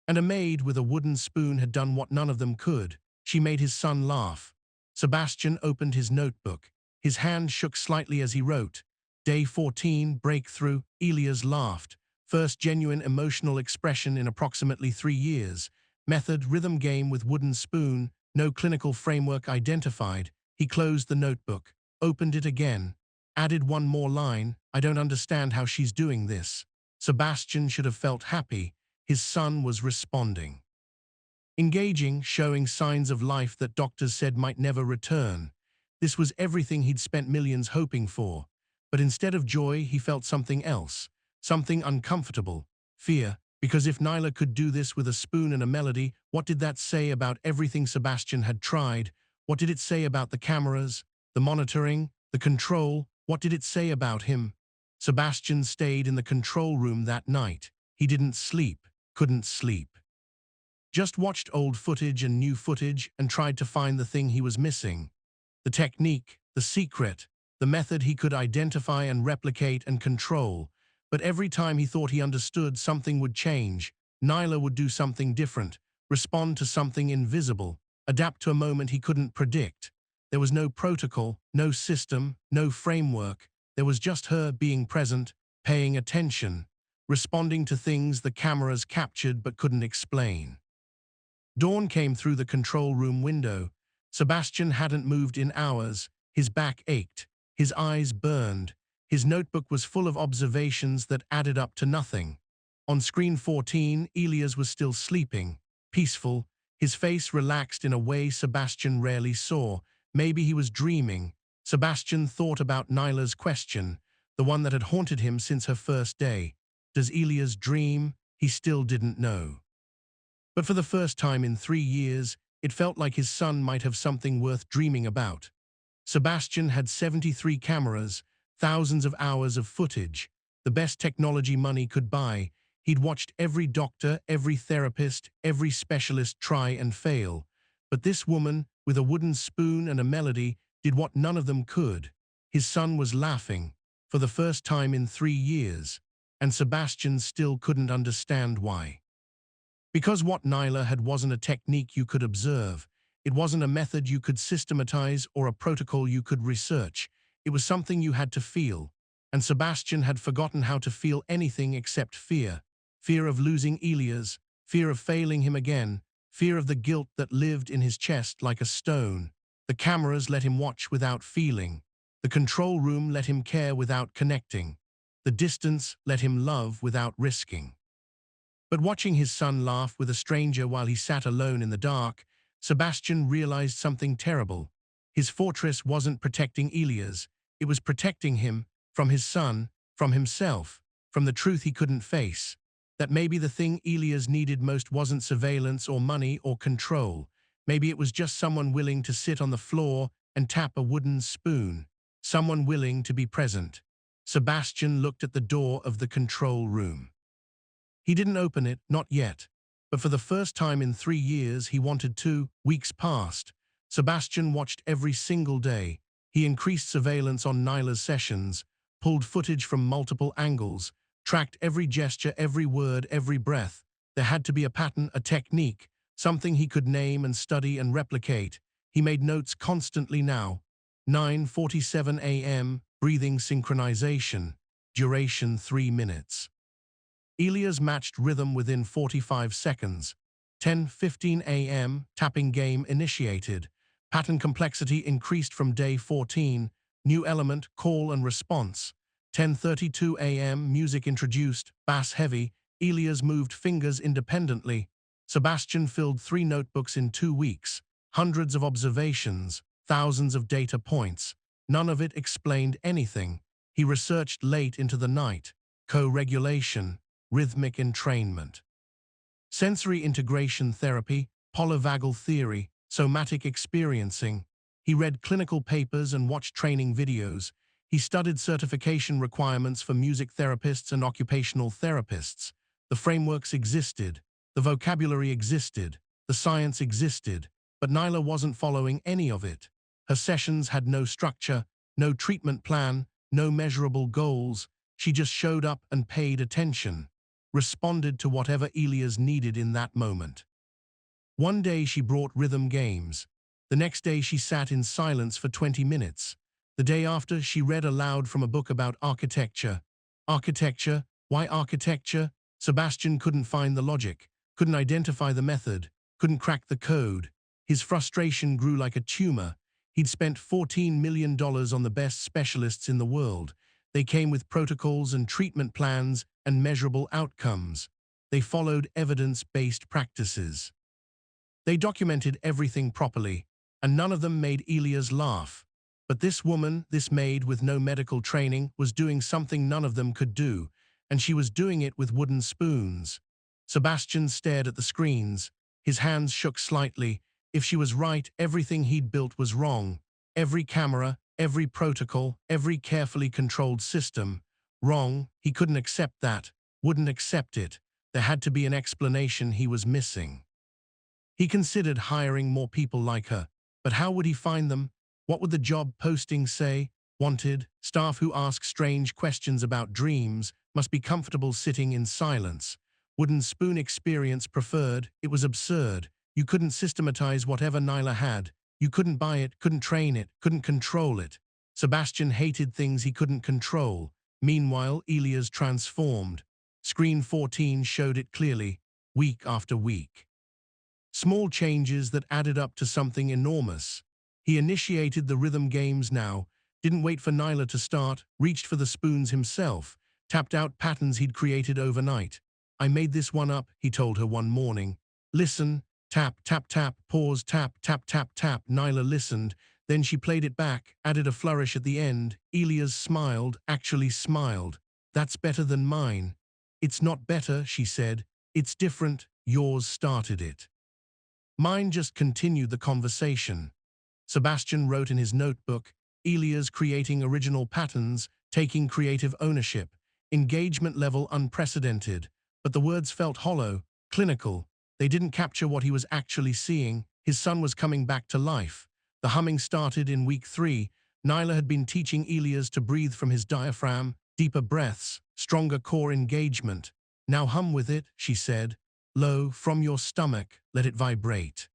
Speaker 1: And a maid with a wooden spoon had done what none of them could. She made his son laugh. Sebastian opened his notebook. His hand shook slightly as he wrote. Day 14, breakthrough. Elias laughed. First genuine emotional expression in approximately 3 years. Method, rhythm game with wooden spoon. No clinical framework identified. He closed the notebook, opened it again, added one more line. I don't understand how she's doing this. Sebastian should have felt happy. His son was responding. Engaging, showing signs of life that doctors said might never return. This was everything he'd spent millions hoping for. But instead of joy, he felt something else. Something uncomfortable. Fear. Because if Nyla could do this with a spoon and a melody, what did that say about everything Sebastian had tried? What did it say about the cameras, the monitoring, the control? What did it say about him? Sebastian stayed in the control room that night. He didn't sleep, couldn't sleep. Just watched old footage and new footage and tried to find the thing he was missing. The technique, the secret, the method he could identify and replicate and control. But every time he thought he understood, something would change. Nyla would do something different, respond to something invisible, adapt to a moment he couldn't predict. There was no protocol, no system, no framework. There was just her being present, paying attention, responding to things the cameras captured but couldn't explain. Dawn came through the control room window. Sebastian hadn't moved in hours. His back ached. His eyes burned. His notebook was full of observations that added up to nothing. On screen 14, Elias was still sleeping, peaceful, his face relaxed in a way Sebastian rarely saw. Maybe he was dreaming. Sebastian thought about Nyla's question, the one that had haunted him since her first day. Does Elias dream? He still didn't know. But for the first time in 3 years, It felt like his son might have something worth dreaming about. Sebastian had 73 cameras, thousands of hours of footage, the best technology money could buy. He'd watched every doctor, every therapist, every specialist try and fail. But this woman, with a wooden spoon and a melody, did what none of them could. His son was laughing, for the first time in 3 years, and Sebastian still couldn't understand why. Because what Nyla had wasn't a technique you could observe. It wasn't a method you could systematize or a protocol you could research. It was something you had to feel. And Sebastian had forgotten how to feel anything except fear. Fear of losing Elias, fear of failing him again, fear of the guilt that lived in his chest like a stone. The cameras let him watch without feeling. The control room let him care without connecting. The distance let him love without risking. But watching his son laugh with a stranger while he sat alone in the dark, Sebastian realized something terrible. His fortress wasn't protecting Elias, it was protecting him, from his son, from himself, from the truth he couldn't face. That maybe the thing Elias needed most wasn't surveillance or money or control. Maybe it was just someone willing to sit on the floor and tap a wooden spoon. Someone willing to be present. Sebastian looked at the door of the control room. He didn't open it, not yet. But for the first time in 3 years, he wanted to. Weeks passed. Sebastian watched every single day. He increased surveillance on Nyla's sessions, pulled footage from multiple angles, tracked every gesture, every word, every breath. There had to be a pattern, a technique, something he could name and study and replicate. He made notes constantly now. 9:47 a.m., breathing synchronization, duration 3 minutes. Elias matched rhythm within 45 seconds. 10:15 a.m., tapping game initiated. Pattern complexity increased from day 14. New element, call and response. 10:32 a.m., music introduced, bass heavy. Elias moved fingers independently. Sebastian filled 3 notebooks in 2 weeks. Hundreds of observations, thousands of data points. None of it explained anything. He researched late into the night. Co-regulation, rhythmic entrainment, sensory integration therapy, polyvagal theory, somatic experiencing. He read clinical papers and watched training videos. He studied certification requirements for music therapists and occupational therapists. The frameworks existed, the vocabulary existed, the science existed, but Nyla wasn't following any of it. Her sessions had no structure, no treatment plan, no measurable goals. She just showed up and paid attention, responded to whatever Elias needed in that moment. One day she brought rhythm games. The next day she sat in silence for 20 minutes. The day after she read aloud from a book about architecture. Architecture? Why architecture? Sebastian couldn't find the logic, couldn't identify the method, couldn't crack the code. His frustration grew like a tumor. He'd spent $14 million on the best specialists in the world. They came with protocols and treatment plans and measurable outcomes. They followed evidence-based practices. They documented everything properly, and none of them made Elias laugh. But this woman, this maid with no medical training, was doing something none of them could do, and she was doing it with wooden spoons. Sebastian stared at the screens. His hands shook slightly. If she was right, everything he'd built was wrong. Every camera, every protocol, every carefully controlled system. Wrong. He couldn't accept that, wouldn't accept it. There had to be an explanation he was missing. He considered hiring more people like her, but how would he find them? What would the job posting say? Wanted, staff who ask strange questions about dreams, must be comfortable sitting in silence. Wooden spoon experience preferred. It was absurd. You couldn't systematize whatever Nyla had. You couldn't buy it, couldn't train it, couldn't control it. Sebastian hated things he couldn't control. Meanwhile, Elias transformed. Screen 14 showed it clearly, week after week. Small changes that added up to something enormous. He initiated the rhythm games now, didn't wait for Nyla to start, reached for the spoons himself, tapped out patterns he'd created overnight. I made this one up, he told her one morning. Listen, tap, tap, tap, pause, tap, tap, tap, tap. Nyla listened. Then she played it back, added a flourish at the end. Elias smiled, actually smiled. That's better than mine. It's not better, she said. It's different. Yours started it. Mine just continued the conversation. Sebastian wrote in his notebook, Elia's creating original patterns, taking creative ownership, engagement level unprecedented. But the words felt hollow, clinical. They didn't capture what he was actually seeing. His son was coming back to life. The humming started in week 3. Nyla had been teaching Elias to breathe from his diaphragm, deeper breaths, stronger core engagement. Now hum with it, she said. Low, from your stomach, let it vibrate.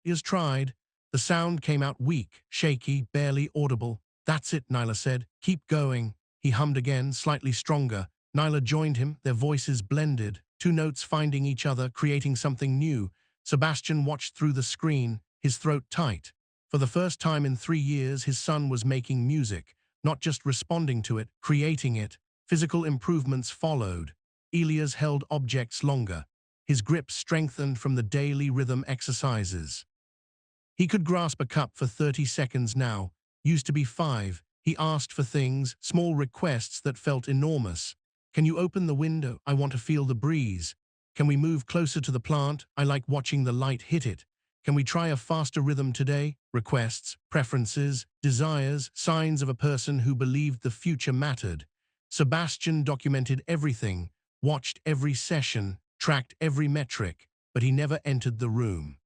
Speaker 1: Elias tried. The sound came out weak, shaky, barely audible. That's it, Nyla said. Keep going. He hummed again, slightly stronger. Nyla joined him, their voices blended, 2 notes finding each other, creating something new. Sebastian watched through the screen, his throat tight. For the first time in 3 years, his son was making music, not just responding to it, creating it. Physical improvements followed. Elias held objects longer. His grip strengthened from the daily rhythm exercises. He could grasp a cup for 30 seconds now. Used to be 5. He asked for things, small requests that felt enormous. Can you open the window? I want to feel the breeze. Can we move closer to the plant? I like watching the light hit it. Can we try a faster rhythm today? Requests, preferences, desires, signs of a person who believed the future mattered. Sebastian documented everything, watched every session, tracked every metric, but he never entered the room.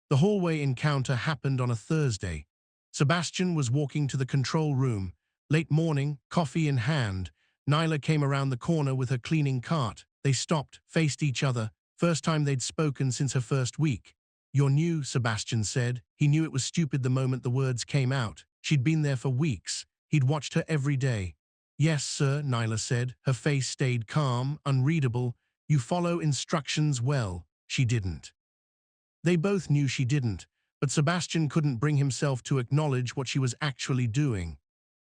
Speaker 1: The hallway encounter happened on a Thursday. Sebastian was walking to the control room. Late morning, coffee in hand. Nyla came around the corner with her cleaning cart. They stopped, faced each other. First time they'd spoken since her first week. You're new, Sebastian said. He knew it was stupid the moment the words came out. She'd been there for weeks. He'd watched her every day. Yes, sir, Nyla said. Her face stayed calm, unreadable. You follow instructions well. She didn't. They both knew she didn't, but Sebastian couldn't bring himself to acknowledge what she was actually doing.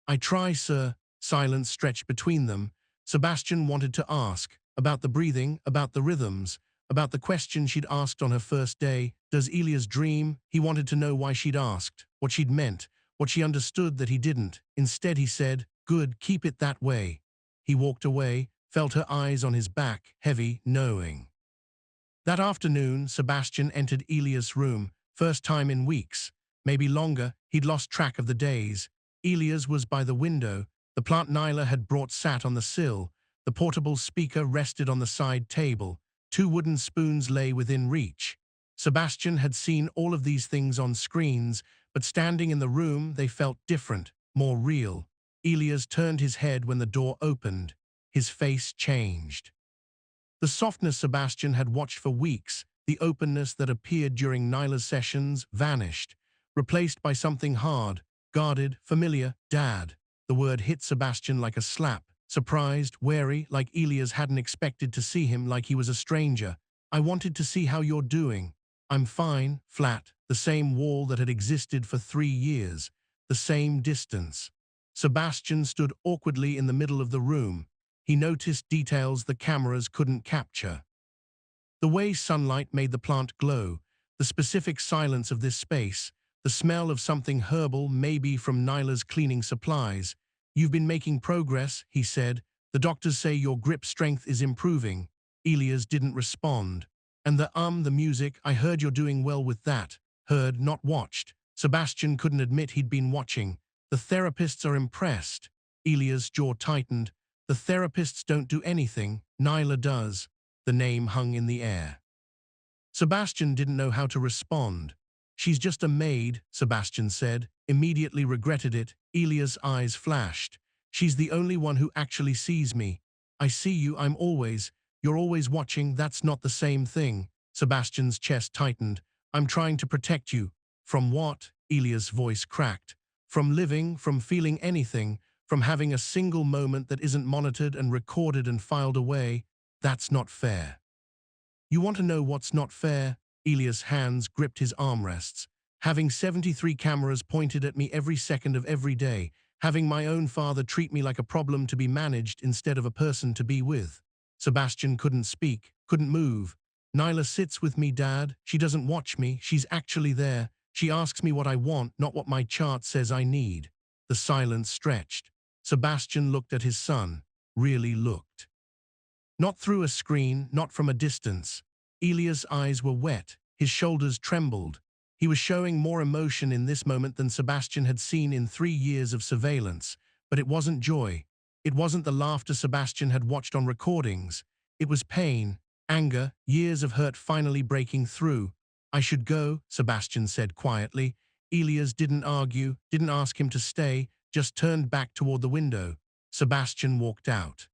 Speaker 1: I try, sir. Silence stretched between them. Sebastian wanted to ask about the breathing, about the rhythms, about the question she'd asked on her first day. Does Elias dream? He wanted to know why she'd asked, what she'd meant, what she understood that he didn't. Instead he said, good, keep it that way. He walked away, felt her eyes on his back, heavy, knowing. That afternoon, Sebastian entered Elias' room, first time in weeks, maybe longer. He'd lost track of the days. Elias was by the window. The plant Nyla had brought sat on the sill. The portable speaker rested on the side table. 2 wooden spoons lay within reach. Sebastian had seen all of these things on screens, but standing in the room, they felt different, more real. Elias turned his head when the door opened. His face changed. The softness Sebastian had watched for weeks, the openness that appeared during Nyla's sessions, vanished, replaced by something hard, guarded, familiar. Dad. The word hit Sebastian like a slap, surprised, wary, like Elias hadn't expected to see him, like he was a stranger. I wanted to see how you're doing. I'm fine, flat, the same wall that had existed for 3 years, the same distance. Sebastian stood awkwardly in the middle of the room. He noticed details the cameras couldn't capture. The way sunlight made the plant glow, the specific silence of this space, the smell of something herbal, maybe from Nyla's cleaning supplies. You've been making progress, he said. The doctors say your grip strength is improving. Elias didn't respond. And the music, I heard you're doing well with that. Heard, not watched. Sebastian couldn't admit he'd been watching. The therapists are impressed. Elias' jaw tightened. The therapists don't do anything, Nyla does. The name hung in the air. Sebastian didn't know how to respond. She's just a maid, Sebastian said, immediately regretted it. Elias' eyes flashed. She's the only one who actually sees me. I see you, you're always watching, that's not the same thing. Sebastian's chest tightened. I'm trying to protect you. From what? Elias' voice cracked. From living, from feeling anything, from having a single moment that isn't monitored and recorded and filed away. That's not fair. You want to know what's not fair? Elias' hands gripped his armrests. Having 73 cameras pointed at me every second of every day. Having my own father treat me like a problem to be managed instead of a person to be with. Sebastian couldn't speak, couldn't move. Nyla sits with me, Dad. She doesn't watch me. She's actually there. She asks me what I want, not what my chart says I need. The silence stretched. Sebastian looked at his son, really looked. Not through a screen, not from a distance. Elias' eyes were wet. His shoulders trembled. He was showing more emotion in this moment than Sebastian had seen in 3 years of surveillance. But it wasn't joy. It wasn't the laughter Sebastian had watched on recordings. It was pain, anger, years of hurt finally breaking through. "I should go," Sebastian said quietly. Elias didn't argue, didn't ask him to stay, just turned back toward the window. Sebastian walked out.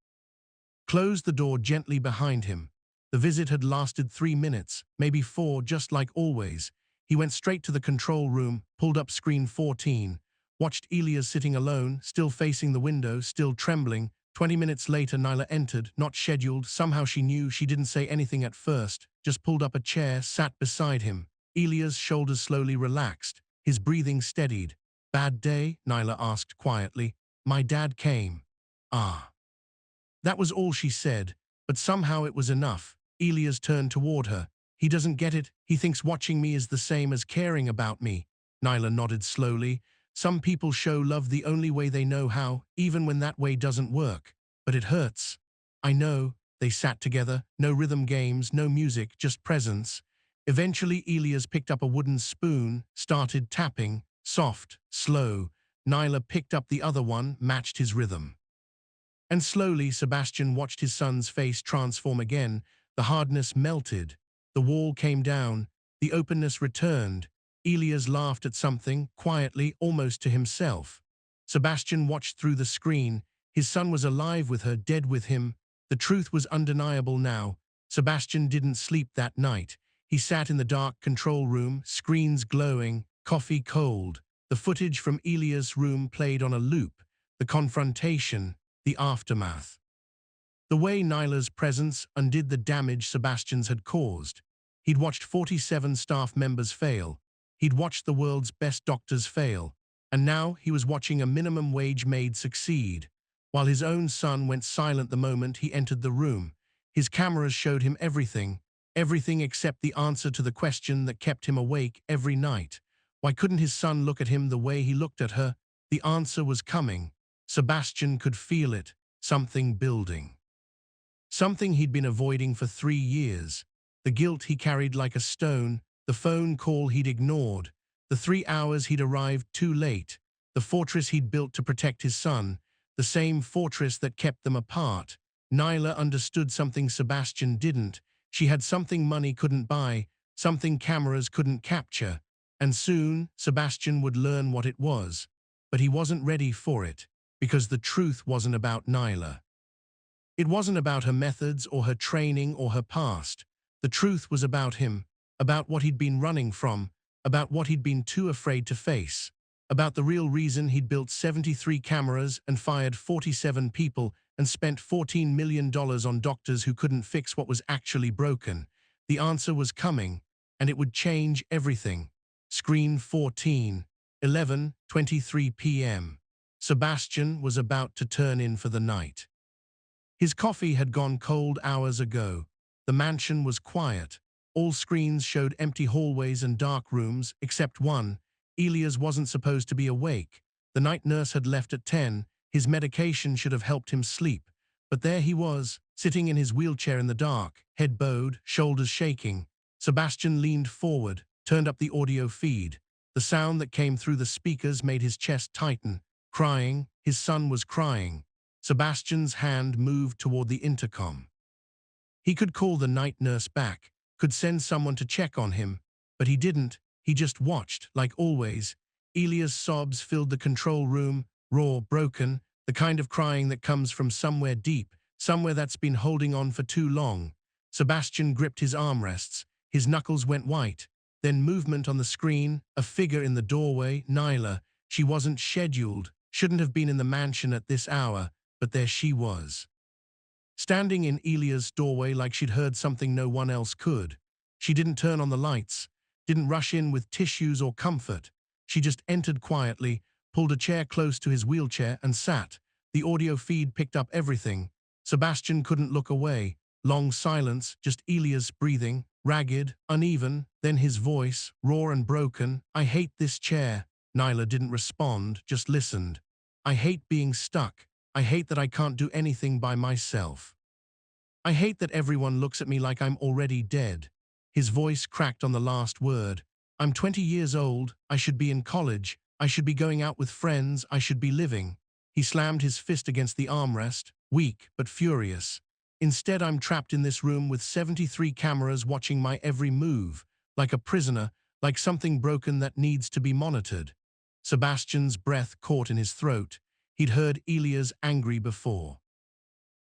Speaker 1: Closed the door gently behind him. The visit had lasted 3 minutes, maybe 4, just like always. He went straight to the control room, pulled up screen 14, watched Elias sitting alone, still facing the window, still trembling. 20 minutes later, Nyla entered, not scheduled. Somehow she knew. She didn't say anything at first, just pulled up a chair, sat beside him. Elias' shoulders slowly relaxed. His breathing steadied. "Bad day?" Nyla asked quietly. "My dad came." "Ah." That was all she said, but somehow it was enough. Elias turned toward her. "He doesn't get it. He thinks watching me is the same as caring about me." Nyla nodded slowly. "Some people show love the only way they know how, even when that way doesn't work. But it hurts." "I know." They sat together. No rhythm games, no music, just presence. Eventually Elias picked up a wooden spoon, started tapping, soft, slow. Nyla picked up the other one, matched his rhythm. And slowly Sebastian watched his son's face transform again. The hardness melted. The wall came down. The openness returned. Elias laughed at something, quietly, almost to himself. Sebastian watched through the screen. His son was alive with her, dead with him. The truth was undeniable now. Sebastian didn't sleep that night. He sat in the dark control room, screens glowing, coffee cold. The footage from Elias' room played on a loop. The confrontation, the aftermath. The way Nyla's presence undid the damage Sebastian's had caused. He'd watched 47 staff members fail. He'd watched the world's best doctors fail. And now he was watching a minimum wage maid succeed. While his own son went silent the moment he entered the room. His cameras showed him everything. Everything except the answer to the question that kept him awake every night. Why couldn't his son look at him the way he looked at her? The answer was coming. Sebastian could feel it. Something building. Something he'd been avoiding for 3 years. The guilt he carried like a stone, the phone call he'd ignored, the 3 hours he'd arrived too late, the fortress he'd built to protect his son, the same fortress that kept them apart. Nyla understood something Sebastian didn't. She had something money couldn't buy, something cameras couldn't capture. And soon, Sebastian would learn what it was. But he wasn't ready for it, because the truth wasn't about Nyla. It wasn't about her methods or her training or her past. The truth was about him, about what he'd been running from, about what he'd been too afraid to face, about the real reason he'd built 73 cameras and fired 47 people and spent $14 million on doctors who couldn't fix what was actually broken. The answer was coming, and it would change everything. Screen 14, 11:23 p.m. Sebastian was about to turn in for the night. His coffee had gone cold hours ago. The mansion was quiet. All screens showed empty hallways and dark rooms, except one. Elias wasn't supposed to be awake. The night nurse had left at 10. His medication should have helped him sleep. But there he was, sitting in his wheelchair in the dark, head bowed, shoulders shaking. Sebastian leaned forward, turned up the audio feed. The sound that came through the speakers made his chest tighten. Crying, his son was crying. Sebastian's hand moved toward the intercom. He could call the night nurse back, could send someone to check on him, but he didn't. He just watched, like always. Elias' sobs filled the control room, raw, broken, the kind of crying that comes from somewhere deep, somewhere that's been holding on for too long. Sebastian gripped his armrests. His knuckles went white. Then movement on the screen, a figure in the doorway, Nyla. She wasn't scheduled, shouldn't have been in the mansion at this hour, but there she was. Standing in Elias' doorway like she'd heard something no one else could. She didn't turn on the lights, didn't rush in with tissues or comfort. She just entered quietly, pulled a chair close to his wheelchair and sat. The audio feed picked up everything. Sebastian couldn't look away. Long silence, just Elias breathing, ragged, uneven, then his voice, raw and broken. "I hate this chair." Nyla didn't respond, just listened. "I hate being stuck. I hate that I can't do anything by myself. I hate that everyone looks at me like I'm already dead." His voice cracked on the last word. I'm 20 years old. I should be in college. I should be going out with friends. I should be living. He slammed his fist against the armrest, weak but furious. Instead, I'm trapped in this room with 73 cameras watching my every move, like a prisoner, like something broken that needs to be monitored. Sebastian's breath caught in his throat. He'd heard Elia's angry before.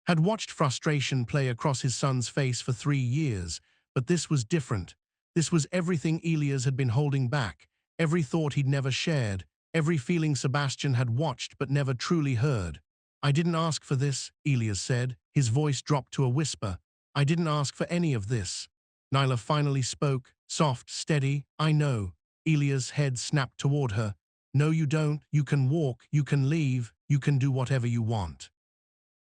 Speaker 1: Had watched frustration play across his son's face for 3 years, but this was different. This was everything Elias had been holding back, every thought he'd never shared, every feeling Sebastian had watched but never truly heard. I didn't ask for this, Elias said. His voice dropped to a whisper. I didn't ask for any of this. Nyla finally spoke, soft, steady. I know. Elias' head snapped toward her. No, you don't. You can walk, you can leave, you can do whatever you want.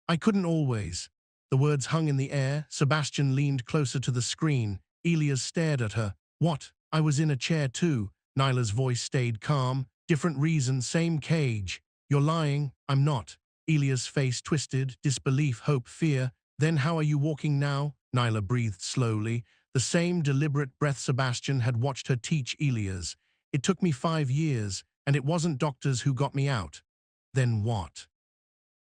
Speaker 1: I couldn't always. The words hung in the air. Sebastian leaned closer to the screen. Elias stared at her. What? I was in a chair too. Nyla's voice stayed calm. Different reason, same cage. You're lying. I'm not. Elias' face twisted, disbelief, hope, fear. Then how are you walking now? Nyla breathed slowly. The same deliberate breath Sebastian had watched her teach Elias. It took me 5 years, and it wasn't doctors who got me out. Then what?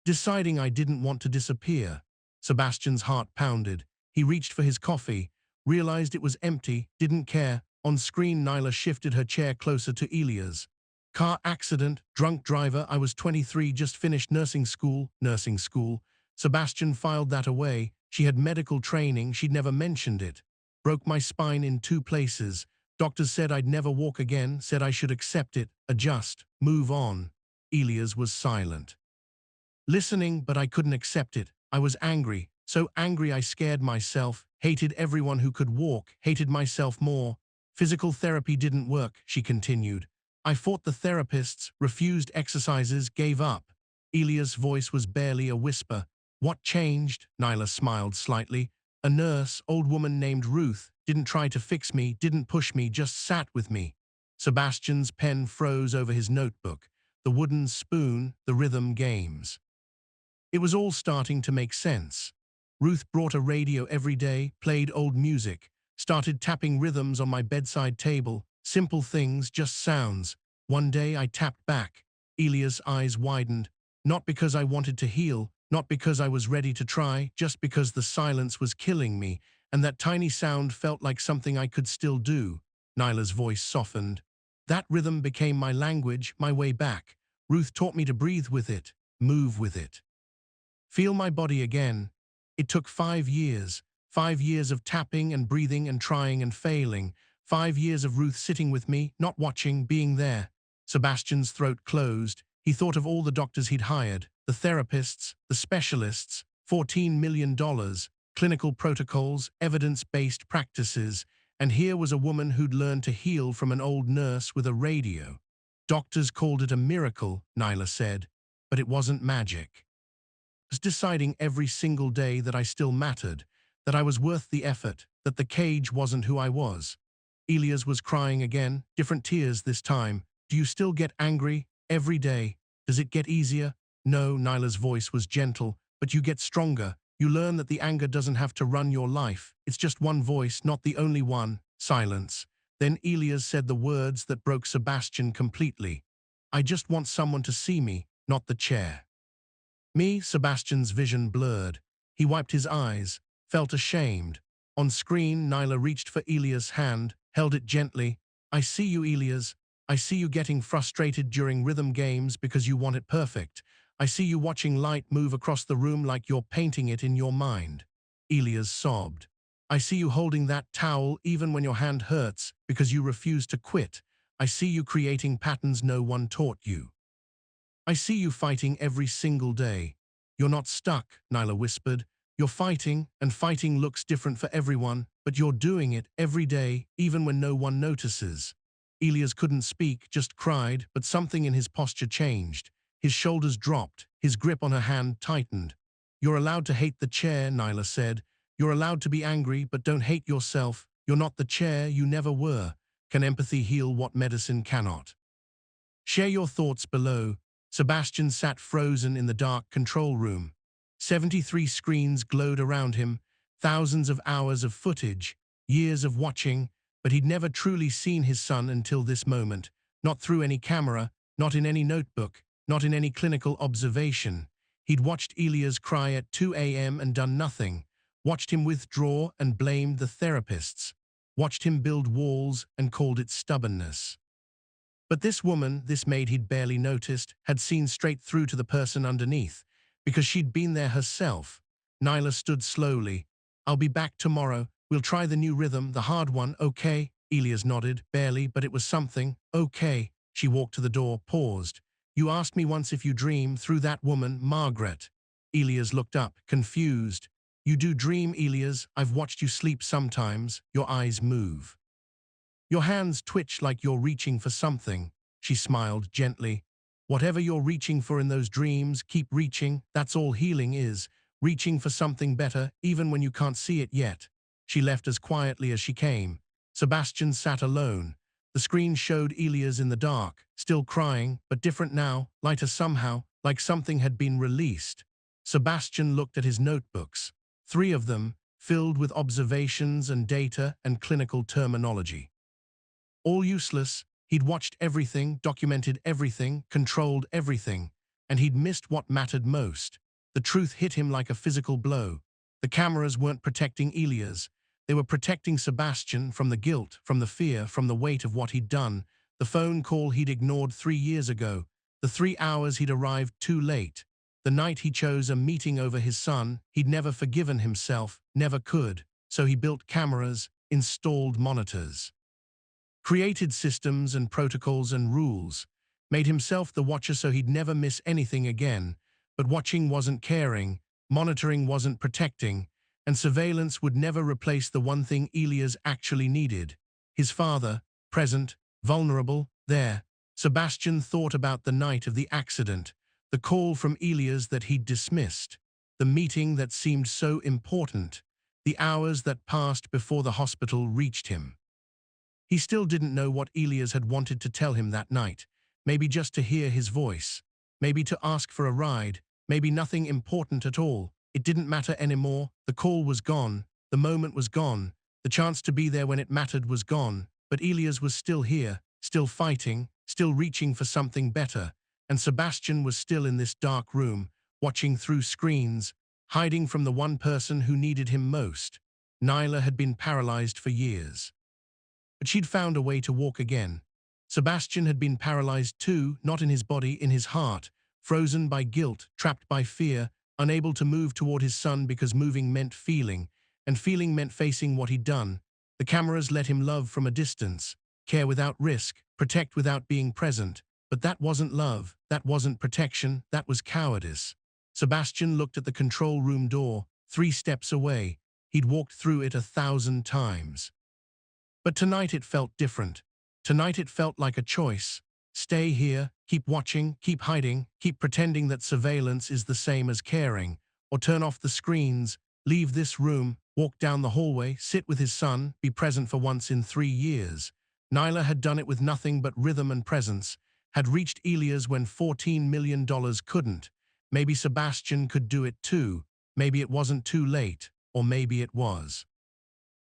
Speaker 1: Deciding I didn't want to disappear. Sebastian's heart pounded. He reached for his coffee, realized it was empty, didn't care. On screen, Nyla shifted her chair closer to Elias. Car accident, drunk driver, I was 23, just finished nursing school. Nursing school. Sebastian filed that away. She had medical training, she'd never mentioned it. Broke my spine in 2 places. Doctors said I'd never walk again, said I should accept it, adjust, move on. Elias was silent. Listening, but I couldn't accept it. I was angry, so angry I scared myself, hated everyone who could walk, hated myself more. Physical therapy didn't work, she continued. I fought the therapists, refused exercises, gave up. Elias' voice was barely a whisper. What changed? Nyla smiled slightly. A nurse, old woman named Ruth, didn't try to fix me, didn't push me, just sat with me. Sebastian's pen froze over his notebook. The wooden spoon, the rhythm games. It was all starting to make sense. Ruth brought a radio every day, played old music, started tapping rhythms on my bedside table, simple things, just sounds. One day I tapped back. Elias' eyes widened. Not because I wanted to heal, not because I was ready to try, just because the silence was killing me, and that tiny sound felt like something I could still do. Nyla's voice softened. That rhythm became my language, my way back. Ruth taught me to breathe with it, move with it. Feel my body again. It took 5 years. 5 years of tapping and breathing and trying and failing. 5 years of Ruth sitting with me, not watching, being there. Sebastian's throat closed. He thought of all the doctors he'd hired, the therapists, the specialists, $14 million, clinical protocols, evidence-based practices, and here was a woman who'd learned to heal from an old nurse with a radio. Doctors called it a miracle, Nyla said, but it wasn't magic. I was deciding every single day that I still mattered, that I was worth the effort, that the cage wasn't who I was. Elias was crying again, different tears this time. Do you still get angry? Every day. Does it get easier? No, Nyla's voice was gentle, but you get stronger. You learn that the anger doesn't have to run your life. It's just one voice, not the only one. Silence. Then Elias said the words that broke Sebastian completely. I just want someone to see me, not the chair. Me, Sebastian's vision blurred. He wiped his eyes, felt ashamed. On screen, Nyla reached for Elias' hand, held it gently. I see you, Elias. I see you getting frustrated during rhythm games because you want it perfect. I see you watching light move across the room like you're painting it in your mind. Elias sobbed. I see you holding that towel even when your hand hurts because you refuse to quit. I see you creating patterns no one taught you. I see you fighting every single day. You're not stuck, Nyla whispered. You're fighting, and fighting looks different for everyone, but you're doing it every day, even when no one notices. Elias couldn't speak, just cried, but something in his posture changed. His shoulders dropped, his grip on her hand tightened. You're allowed to hate the chair, Nyla said. You're allowed to be angry, but don't hate yourself. You're not the chair, you never were. Can empathy heal what medicine cannot? Share your thoughts below. Sebastian sat frozen in the dark control room. 73 screens glowed around him, thousands of hours of footage. years of watching, but he'd never truly seen his son until this moment, not through any camera, not in any notebook, not in any clinical observation. He'd watched Elias cry at 2 a.m. and done nothing, watched him withdraw and blamed the therapists, watched him build walls and called it stubbornness. But this woman, this maid he'd barely noticed, had seen straight through to the person underneath, because she'd been there herself. Nyla stood slowly. "I'll be back tomorrow. We'll try the new rhythm, the hard one, okay?" Elias nodded, barely, but it was something. "Okay." She walked to the door, paused. "You asked me once if you dream through that woman, Margaret." Elias looked up, confused. "You do dream, Elias. I've watched you sleep sometimes. Your eyes move. Your hands twitch like you're reaching for something." She smiled gently. "Whatever you're reaching for in those dreams, keep reaching. That's all healing is. Reaching for something better, even when you can't see it yet." She left as quietly as she came. Sebastian sat alone. The screen showed Elias in the dark, still crying, but different now, lighter somehow, like something had been released. Sebastian looked at his notebooks, 3 of them, filled with observations and data and clinical terminology. All useless. He'd watched everything, documented everything, controlled everything, and he'd missed what mattered most. The truth hit him like a physical blow. The cameras weren't protecting Elias. They were protecting Sebastian from the guilt, from the fear, from the weight of what he'd done. The phone call he'd ignored 3 years ago. The 3 hours he'd arrived too late. The night he chose a meeting over his son. He'd never forgiven himself, never could. So he built cameras, installed monitors, created systems and protocols and rules, made himself the watcher so he'd never miss anything again. But watching wasn't caring, monitoring wasn't protecting, and surveillance would never replace the one thing Elias actually needed. His father, present, vulnerable, there. Sebastian thought about the night of the accident, the call from Elias that he'd dismissed, the meeting that seemed so important, the hours that passed before the hospital reached him. He still didn't know what Elias had wanted to tell him that night. Maybe just to hear his voice. Maybe to ask for a ride. Maybe nothing important at all. It didn't matter anymore. The call was gone. The moment was gone. The chance to be there when it mattered was gone. But Elias was still here, still fighting, still reaching for something better. And Sebastian was still in this dark room, watching through screens, hiding from the one person who needed him most. Nyla had been paralyzed for years, but she'd found a way to walk again. Sebastian had been paralyzed too, not in his body, in his heart, frozen by guilt, trapped by fear, unable to move toward his son because moving meant feeling, and feeling meant facing what he'd done. The cameras let him love from a distance, care without risk, protect without being present. But that wasn't love, that wasn't protection, that was cowardice. Sebastian looked at the control room door, 3 steps away. He'd walked through it 1,000 times. But tonight it felt different. Tonight it felt like a choice. Stay here, keep watching, keep hiding, keep pretending that surveillance is the same as caring, or turn off the screens, leave this room, walk down the hallway, sit with his son, be present for once in 3 years. Nyla had done it with nothing but rhythm and presence, had reached Elias when $14 million couldn't. Maybe Sebastian could do it too. Maybe it wasn't too late, or maybe it was.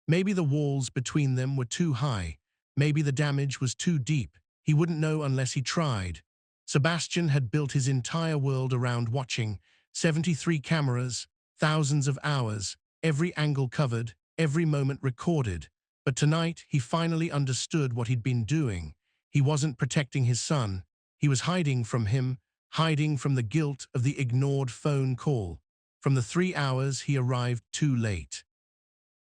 Speaker 1: Maybe the walls between them were too high. Maybe the damage was too deep. He wouldn't know unless he tried. Sebastian had built his entire world around watching. 73 cameras, thousands of hours, every angle covered, every moment recorded. But tonight, he finally understood what he'd been doing. He wasn't protecting his son. He was hiding from him, hiding from the guilt of the ignored phone call, from the 3 hours he arrived too late,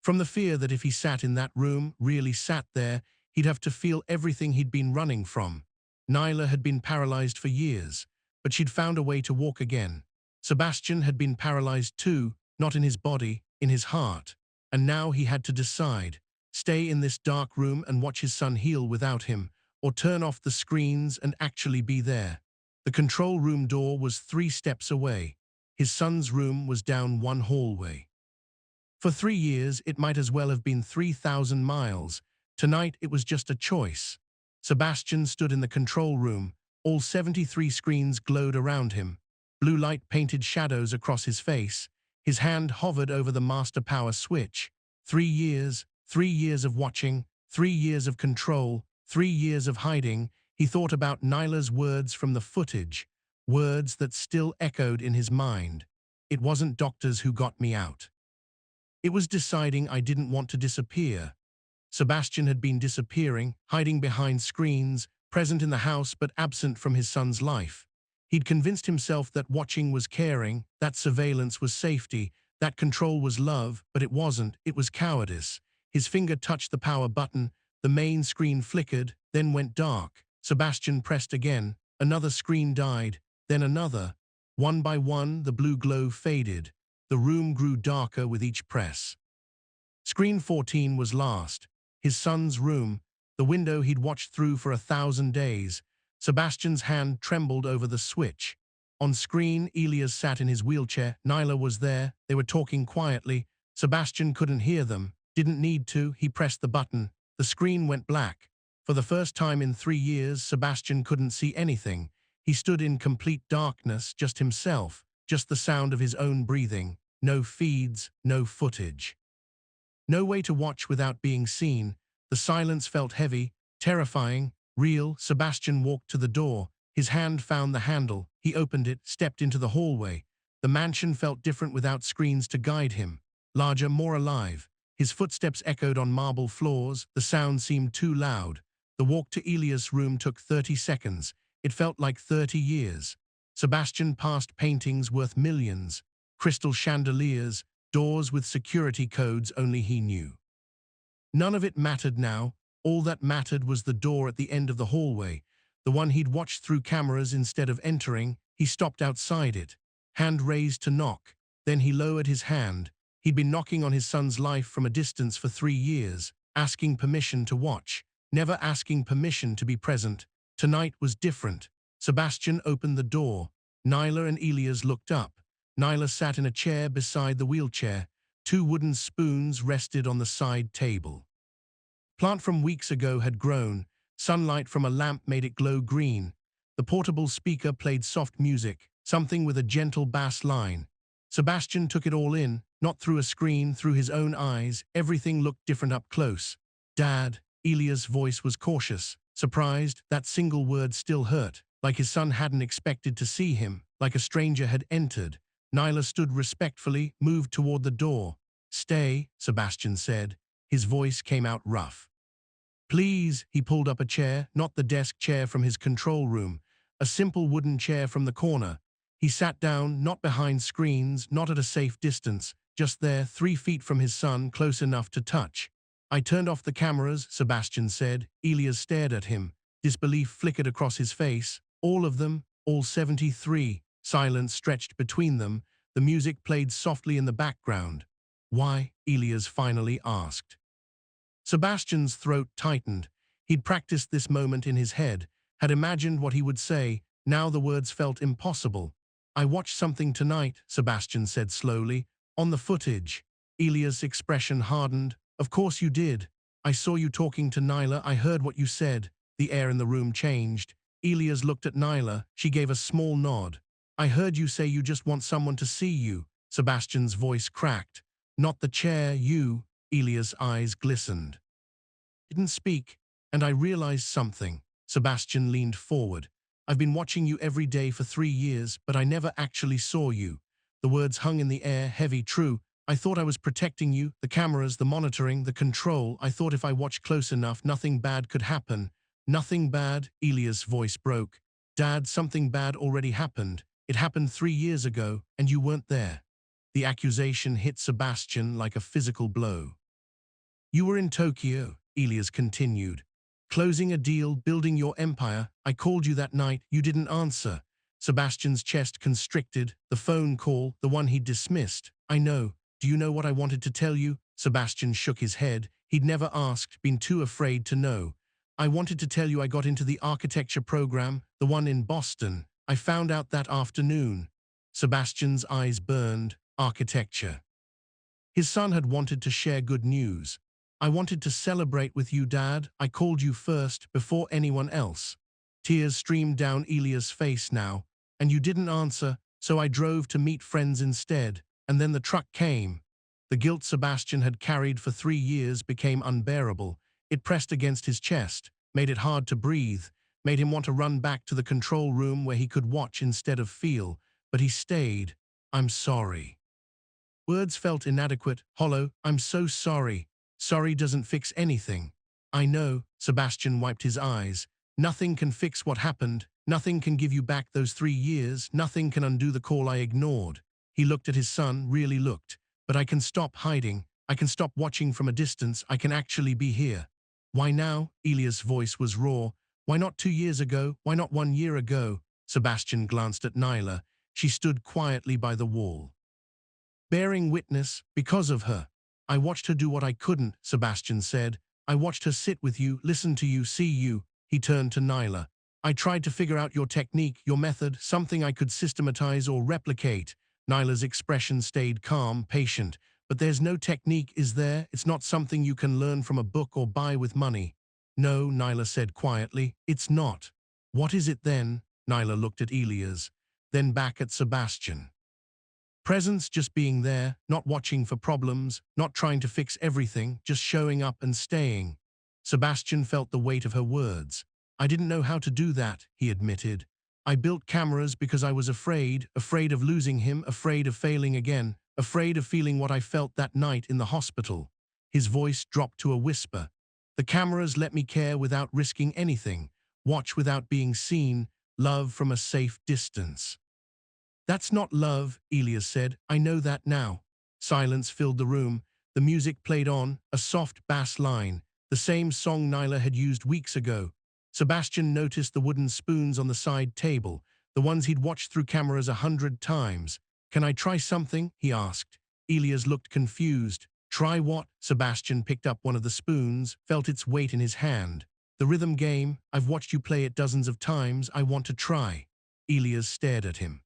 Speaker 1: from the fear that if he sat in that room, really sat there, he'd have to feel everything he'd been running from. Nyla had been paralyzed for years, but she'd found a way to walk again. Sebastian had been paralyzed too, not in his body, in his heart. And now he had to decide, stay in this dark room and watch his son heal without him, or turn off the screens and actually be there. The control room door was 3 steps away. His son's room was down 1 hallway. For 3 years, it might as well have been 3,000 miles. Tonight, it was just a choice. Sebastian stood in the control room. All 73 screens glowed around him. Blue light painted shadows across his face. His hand hovered over the master power switch. 3 years, 3 years of watching, 3 years of control, 3 years of hiding. He thought about Nyla's words from the footage, words that still echoed in his mind. It wasn't doctors who got me out. It was deciding I didn't want to disappear. Sebastian had been disappearing, hiding behind screens, present in the house but absent from his son's life. He'd convinced himself that watching was caring, that surveillance was safety, that control was love, but it wasn't, it was cowardice. His finger touched the power button, the main screen flickered, then went dark. Sebastian pressed again, another screen died, then another. One by one, the blue glow faded. The room grew darker with each press. Screen 14 was last. His son's room, the window he'd watched through for 1,000 days. Sebastian's hand trembled over the switch. On screen, Elias sat in his wheelchair. Nyla was there. They were talking quietly. Sebastian couldn't hear them. Didn't need to. He pressed the button. The screen went black. For the first time in 3 years, Sebastian couldn't see anything. He stood in complete darkness, just himself, just the sound of his own breathing. No feeds, no footage. No way to watch without being seen. The silence felt heavy, terrifying, real. Sebastian walked to the door. His hand found the handle. He opened it, stepped into the hallway. The mansion felt different without screens to guide him. Larger, more alive. His footsteps echoed on marble floors. The sound seemed too loud. The walk to Elias' room took 30 seconds. It felt like 30 years. Sebastian passed paintings worth millions, crystal chandeliers, doors with security codes only he knew. None of it mattered now. All that mattered was the door at the end of the hallway, the one he'd watched through cameras instead of entering. He stopped outside it, hand raised to knock. Then he lowered his hand. He'd been knocking on his son's life from a distance for 3 years, asking permission to watch, never asking permission to be present. Tonight was different. Sebastian opened the door. Nyla and Elias looked up. Nyla sat in a chair beside the wheelchair. 2 wooden spoons rested on the side table. Plant from weeks ago had grown. Sunlight from a lamp made it glow green. The portable speaker played soft music, something with a gentle bass line. Sebastian took it all in, not through a screen, through his own eyes. Everything looked different up close. "Dad," Elias' voice was cautious, surprised. That single word still hurt, like his son hadn't expected to see him, like a stranger had entered. Nyla stood respectfully, moved toward the door. "Stay," Sebastian said. His voice came out rough. "Please." He pulled up a chair, not the desk chair from his control room, a simple wooden chair from the corner. He sat down, not behind screens, not at a safe distance, just there, 3 feet from his son, close enough to touch. "I turned off the cameras," Sebastian said. Elias stared at him. Disbelief flickered across his face. "All of them, all 73. Silence stretched between them. The music played softly in the background. "Why?" Elias finally asked. Sebastian's throat tightened. He'd practiced this moment in his head, had imagined what he would say. Now the words felt impossible. "I watched something tonight," Sebastian said slowly. "On the footage." Elias' expression hardened. "Of course you did. I saw you talking to Nyla. I heard what you said." The air in the room changed. Elias looked at Nyla. She gave a small nod. "I heard you say you just want someone to see you." Sebastian's voice cracked. "Not the chair, you." Elias' eyes glistened. "Didn't speak, and I realized something." Sebastian leaned forward. "I've been watching you every day for 3 years, but I never actually saw you." The words hung in the air, heavy, true. "I thought I was protecting you, the cameras, the monitoring, the control. I thought if I watched close enough, nothing bad could happen." "Nothing bad?" Elias' voice broke. "Dad, something bad already happened. It happened 3 years ago, and you weren't there." The accusation hit Sebastian like a physical blow. "You were in Tokyo," Elias continued. "Closing a deal, building your empire. I called you that night. You didn't answer." Sebastian's chest constricted. The phone call, the one he'd dismissed. "I know. Do you know what I wanted to tell you?" Sebastian shook his head. He'd never asked, been too afraid to know. "I wanted to tell you I got into the architecture program, the one in Boston. I found out that afternoon." Sebastian's eyes burned. Architecture. His son had wanted to share good news. "I wanted to celebrate with you, Dad. I called you first, before anyone else." Tears streamed down Elias' face now. "And you didn't answer, so I drove to meet friends instead. And then the truck came." The guilt Sebastian had carried for 3 years became unbearable. It pressed against his chest, made it hard to breathe, made him want to run back to the control room where he could watch instead of feel. But he stayed. "I'm sorry." Words felt inadequate, hollow. "I'm so sorry." Sorry doesn't fix anything. "I know," Sebastian wiped his eyes. "Nothing can fix what happened. Nothing can give you back those 3 years. Nothing can undo the call I ignored." He looked at his son, really looked. "But I can stop hiding. I can stop watching from a distance. I can actually be here." "Why now?" Elia's voice was raw. "Why not 2 years ago? Why not 1 year ago?" Sebastian glanced at Nyla. She stood quietly by the wall, bearing witness. "Because of her. I watched her do what I couldn't," Sebastian said. "I watched her sit with you, listen to you, see you." He turned to Nyla. "I tried to figure out your technique, your method, something I could systematize or replicate." Nyla's expression stayed calm, patient. "But there's no technique, is there? It's not something you can learn from a book or buy with money." "No," Nyla said quietly, "it's not." "What is it then?" Nyla looked at Elias, then back at Sebastian. "Presence, just being there, not watching for problems, not trying to fix everything, just showing up and staying." Sebastian felt the weight of her words. "I didn't know how to do that," he admitted. "I built cameras because I was afraid of losing him, afraid of failing again, afraid of feeling what I felt that night in the hospital." His voice dropped to a whisper. "The cameras let me care without risking anything, watch without being seen, love from a safe distance." "That's not love," Elias said. "I know that now." Silence filled the room. The music played on, a soft bass line, the same song Nyla had used weeks ago. Sebastian noticed the wooden spoons on the side table, the ones he'd watched through cameras 100 times. "Can I try something?" he asked. Elias looked confused. "Try what?" Sebastian picked up one of the spoons, felt its weight in his hand. "The rhythm game. I've watched you play it dozens of times. I want to try." Elias stared at him.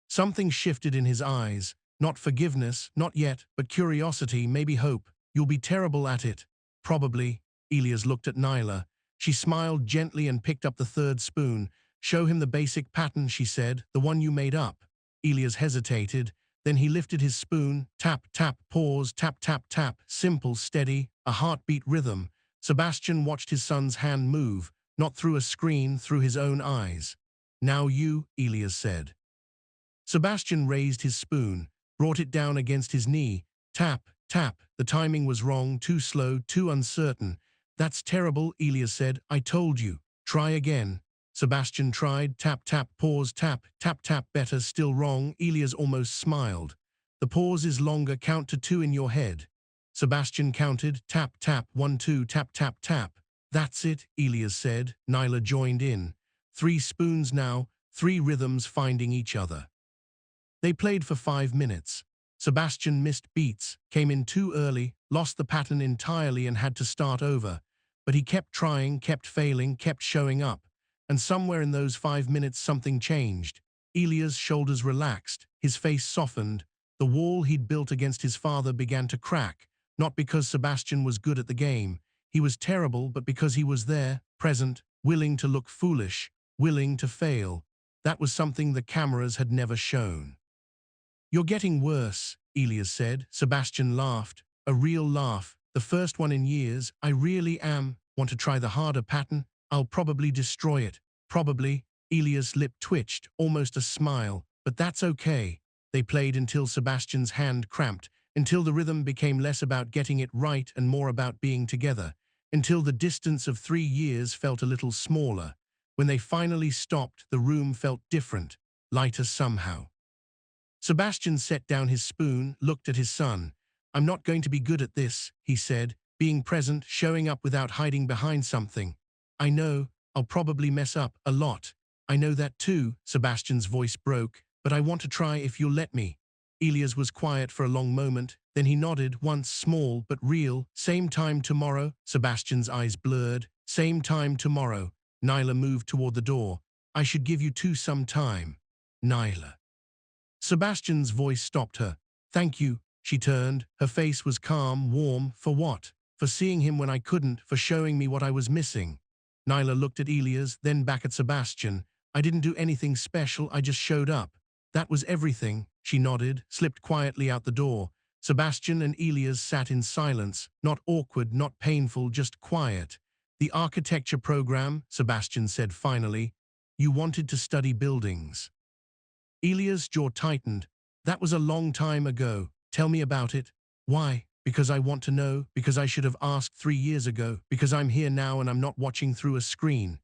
Speaker 1: Something shifted in his eyes. Not forgiveness, not yet, but curiosity, maybe hope. "You'll be terrible at it." "Probably." Elias looked at Nyla. She smiled gently and picked up the third spoon. "Show him the basic pattern," she said, "the one you made up." Elias hesitated. Then he lifted his spoon. Tap, tap, pause, tap, tap, tap. Simple, steady, a heartbeat rhythm. Sebastian watched his son's hand move, not through a screen, through his own eyes. "Now you," Elias said. Sebastian raised his spoon, brought it down against his knee. Tap, tap. The timing was wrong, too slow, too uncertain. "That's terrible," Elias said. "I told you. Try again." Sebastian tried. Tap, tap, pause, tap, tap, tap. Better, still wrong. Elias almost smiled. "The pause is longer. Count to 2 in your head." Sebastian counted. Tap, tap, 1, 2, tap, tap, tap. "That's it," Elias said. Nyla joined in. 3 spoons now, 3 rhythms finding each other. They played for 5 minutes. Sebastian missed beats, came in too early, lost the pattern entirely and had to start over. But he kept trying, kept failing, kept showing up. And somewhere in those 5 minutes something changed. Elia's shoulders relaxed, his face softened. The wall he'd built against his father began to crack, not because Sebastian was good at the game. He was terrible, but because he was there, present, willing to look foolish, willing to fail. That was something the cameras had never shown. "You're getting worse," Elias said. Sebastian laughed, a real laugh, the first one in years. "I really am. Want to try the harder pattern? I'll probably destroy it." "Probably." Elias' lip twitched, almost a smile. "But that's okay." They played until Sebastian's hand cramped, until the rhythm became less about getting it right and more about being together, until the distance of 3 years felt a little smaller. When they finally stopped, the room felt different, lighter somehow. Sebastian set down his spoon, looked at his son. "I'm not going to be good at this," he said, "being present, showing up without hiding behind something. I know, I'll probably mess up a lot. I know that too." Sebastian's voice broke. "But I want to try if you'll let me." Elias was quiet for a long moment, then he nodded, once small but real. "Same time tomorrow?" Sebastian's eyes blurred. "Same time tomorrow." Nyla moved toward the door. "I should give you two some time." "Nyla." Sebastian's voice stopped her. "Thank you." She turned. Her face was calm, warm. "For what?" "For seeing him when I couldn't, for showing me what I was missing." Nyla looked at Elias, then back at Sebastian. "I didn't do anything special, I just showed up." "That was everything." She nodded, slipped quietly out the door. Sebastian and Elias sat in silence, not awkward, not painful, just quiet. The architecture program, Sebastian said finally. You wanted to study buildings. Elias' jaw tightened. That was a long time ago. Tell me about it. Why? Because I want to know, because I should have asked 3 years ago, because I'm here now and I'm not watching through a screen.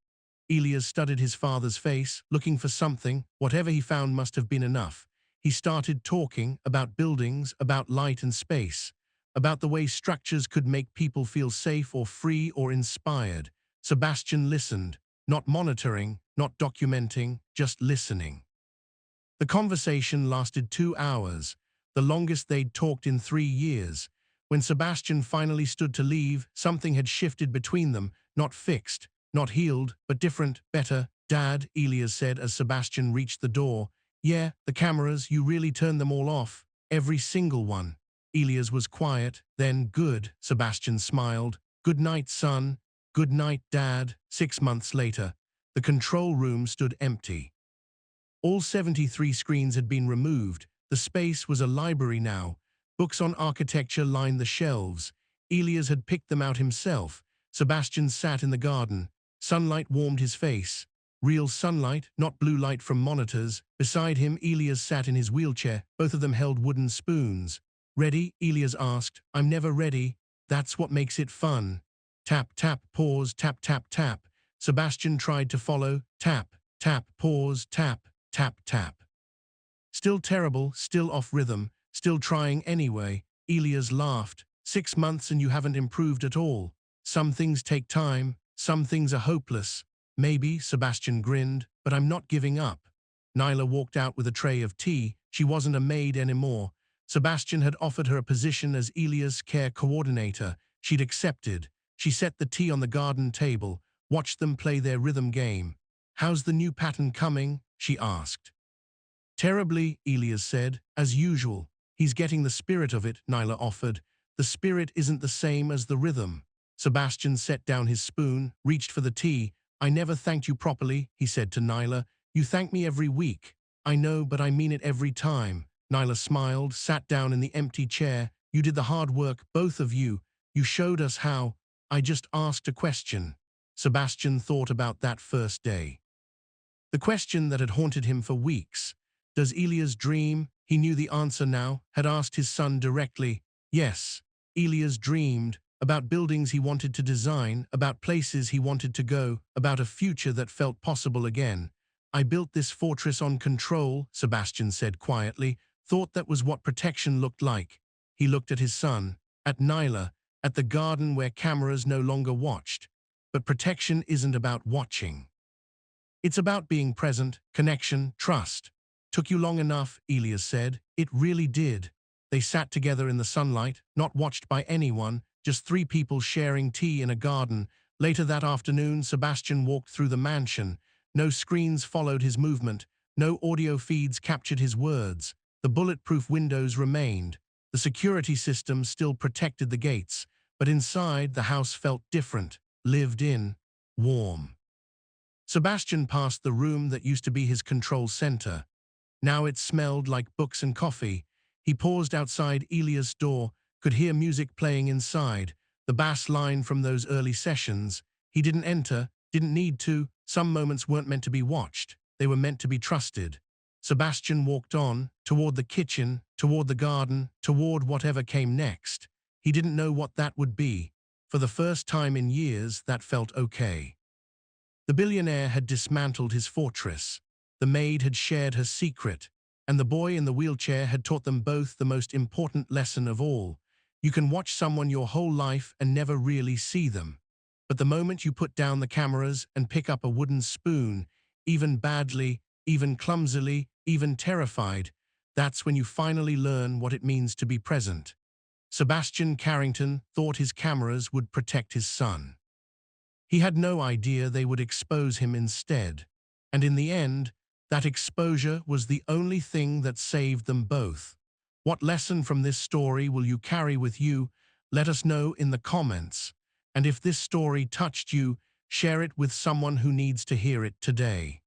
Speaker 1: Elias studied his father's face, looking for something. Whatever he found must have been enough. He started talking about buildings, about light and space, about the way structures could make people feel safe or free or inspired. Sebastian listened, not monitoring, not documenting, just listening. The conversation lasted 2 hours, the longest they'd talked in 3 years. When Sebastian finally stood to leave, something had shifted between them, not fixed, not healed, but different, better. Dad, Elias said as Sebastian reached the door. Yeah, the cameras, you really turned them all off. Every single one. Elias was quiet, then good, Sebastian smiled. Good night, son. Good night, Dad. 6 months later, the control room stood empty. All 73 screens had been removed. The space was a library now. Books on architecture lined the shelves. Elias had picked them out himself. Sebastian sat in the garden. Sunlight warmed his face. Real sunlight, not blue light from monitors. Beside him, Elias sat in his wheelchair. Both of them held wooden spoons. Ready? Elias asked. I'm never ready. That's what makes it fun. Tap, tap, pause, tap, tap, tap. Sebastian tried to follow. Tap, tap, pause, tap, tap, tap. Still terrible, still off rhythm, still trying anyway. Elias laughed. 6 months and you haven't improved at all. Some things take time, some things are hopeless. Maybe, Sebastian grinned, but I'm not giving up. Nyla walked out with a tray of tea. She wasn't a maid anymore. Sebastian had offered her a position as Elias' care coordinator. She'd accepted. She set the tea on the garden table, watched them play their rhythm game. How's the new pattern coming? She asked. Terribly, Elias said, as usual. He's getting the spirit of it, Nyla offered. The spirit isn't the same as the rhythm. Sebastian set down his spoon, reached for the tea. I never thanked you properly, he said to Nyla. You thank me every week. I know, but I mean it every time. Nyla smiled, sat down in the empty chair. You did the hard work, both of you. You showed us how. I just asked a question. Sebastian thought about that first day. The question that had haunted him for weeks. Does Elias dream? He knew the answer now, had asked his son directly. Yes, Elias dreamed about buildings he wanted to design, about places he wanted to go, about a future that felt possible again. I built this fortress on control, Sebastian said quietly, thought that was what protection looked like. He looked at his son, at Nyla, at the garden where cameras no longer watched. But protection isn't about watching. It's about being present, connection, trust. Took you long enough, Elias said. It really did. They sat together in the sunlight, not watched by anyone, just 3 people sharing tea in a garden. Later that afternoon, Sebastian walked through the mansion. No screens followed his movement. No audio feeds captured his words. The bulletproof windows remained. The security system still protected the gates. But inside, the house felt different, lived in, warm. Sebastian passed the room that used to be his control center. Now it smelled like books and coffee. He paused outside Elias' door, could hear music playing inside, the bass line from those early sessions. He didn't enter, didn't need to. Some moments weren't meant to be watched. They were meant to be trusted. Sebastian walked on, toward the kitchen, toward the garden, toward whatever came next. He didn't know what that would be. For the first time in years, that felt okay. The billionaire had dismantled his fortress. The maid had shared her secret, and the boy in the wheelchair had taught them both the most important lesson of all. You can watch someone your whole life and never really see them. But the moment you put down the cameras and pick up a wooden spoon, even badly, even clumsily, even terrified, that's when you finally learn what it means to be present. Sebastian Carrington thought his cameras would protect his son. He had no idea they would expose him instead. And in the end, that exposure was the only thing that saved them both. What lesson from this story will you carry with you? Let us know in the comments. And if this story touched you, share it with someone who needs to hear it today.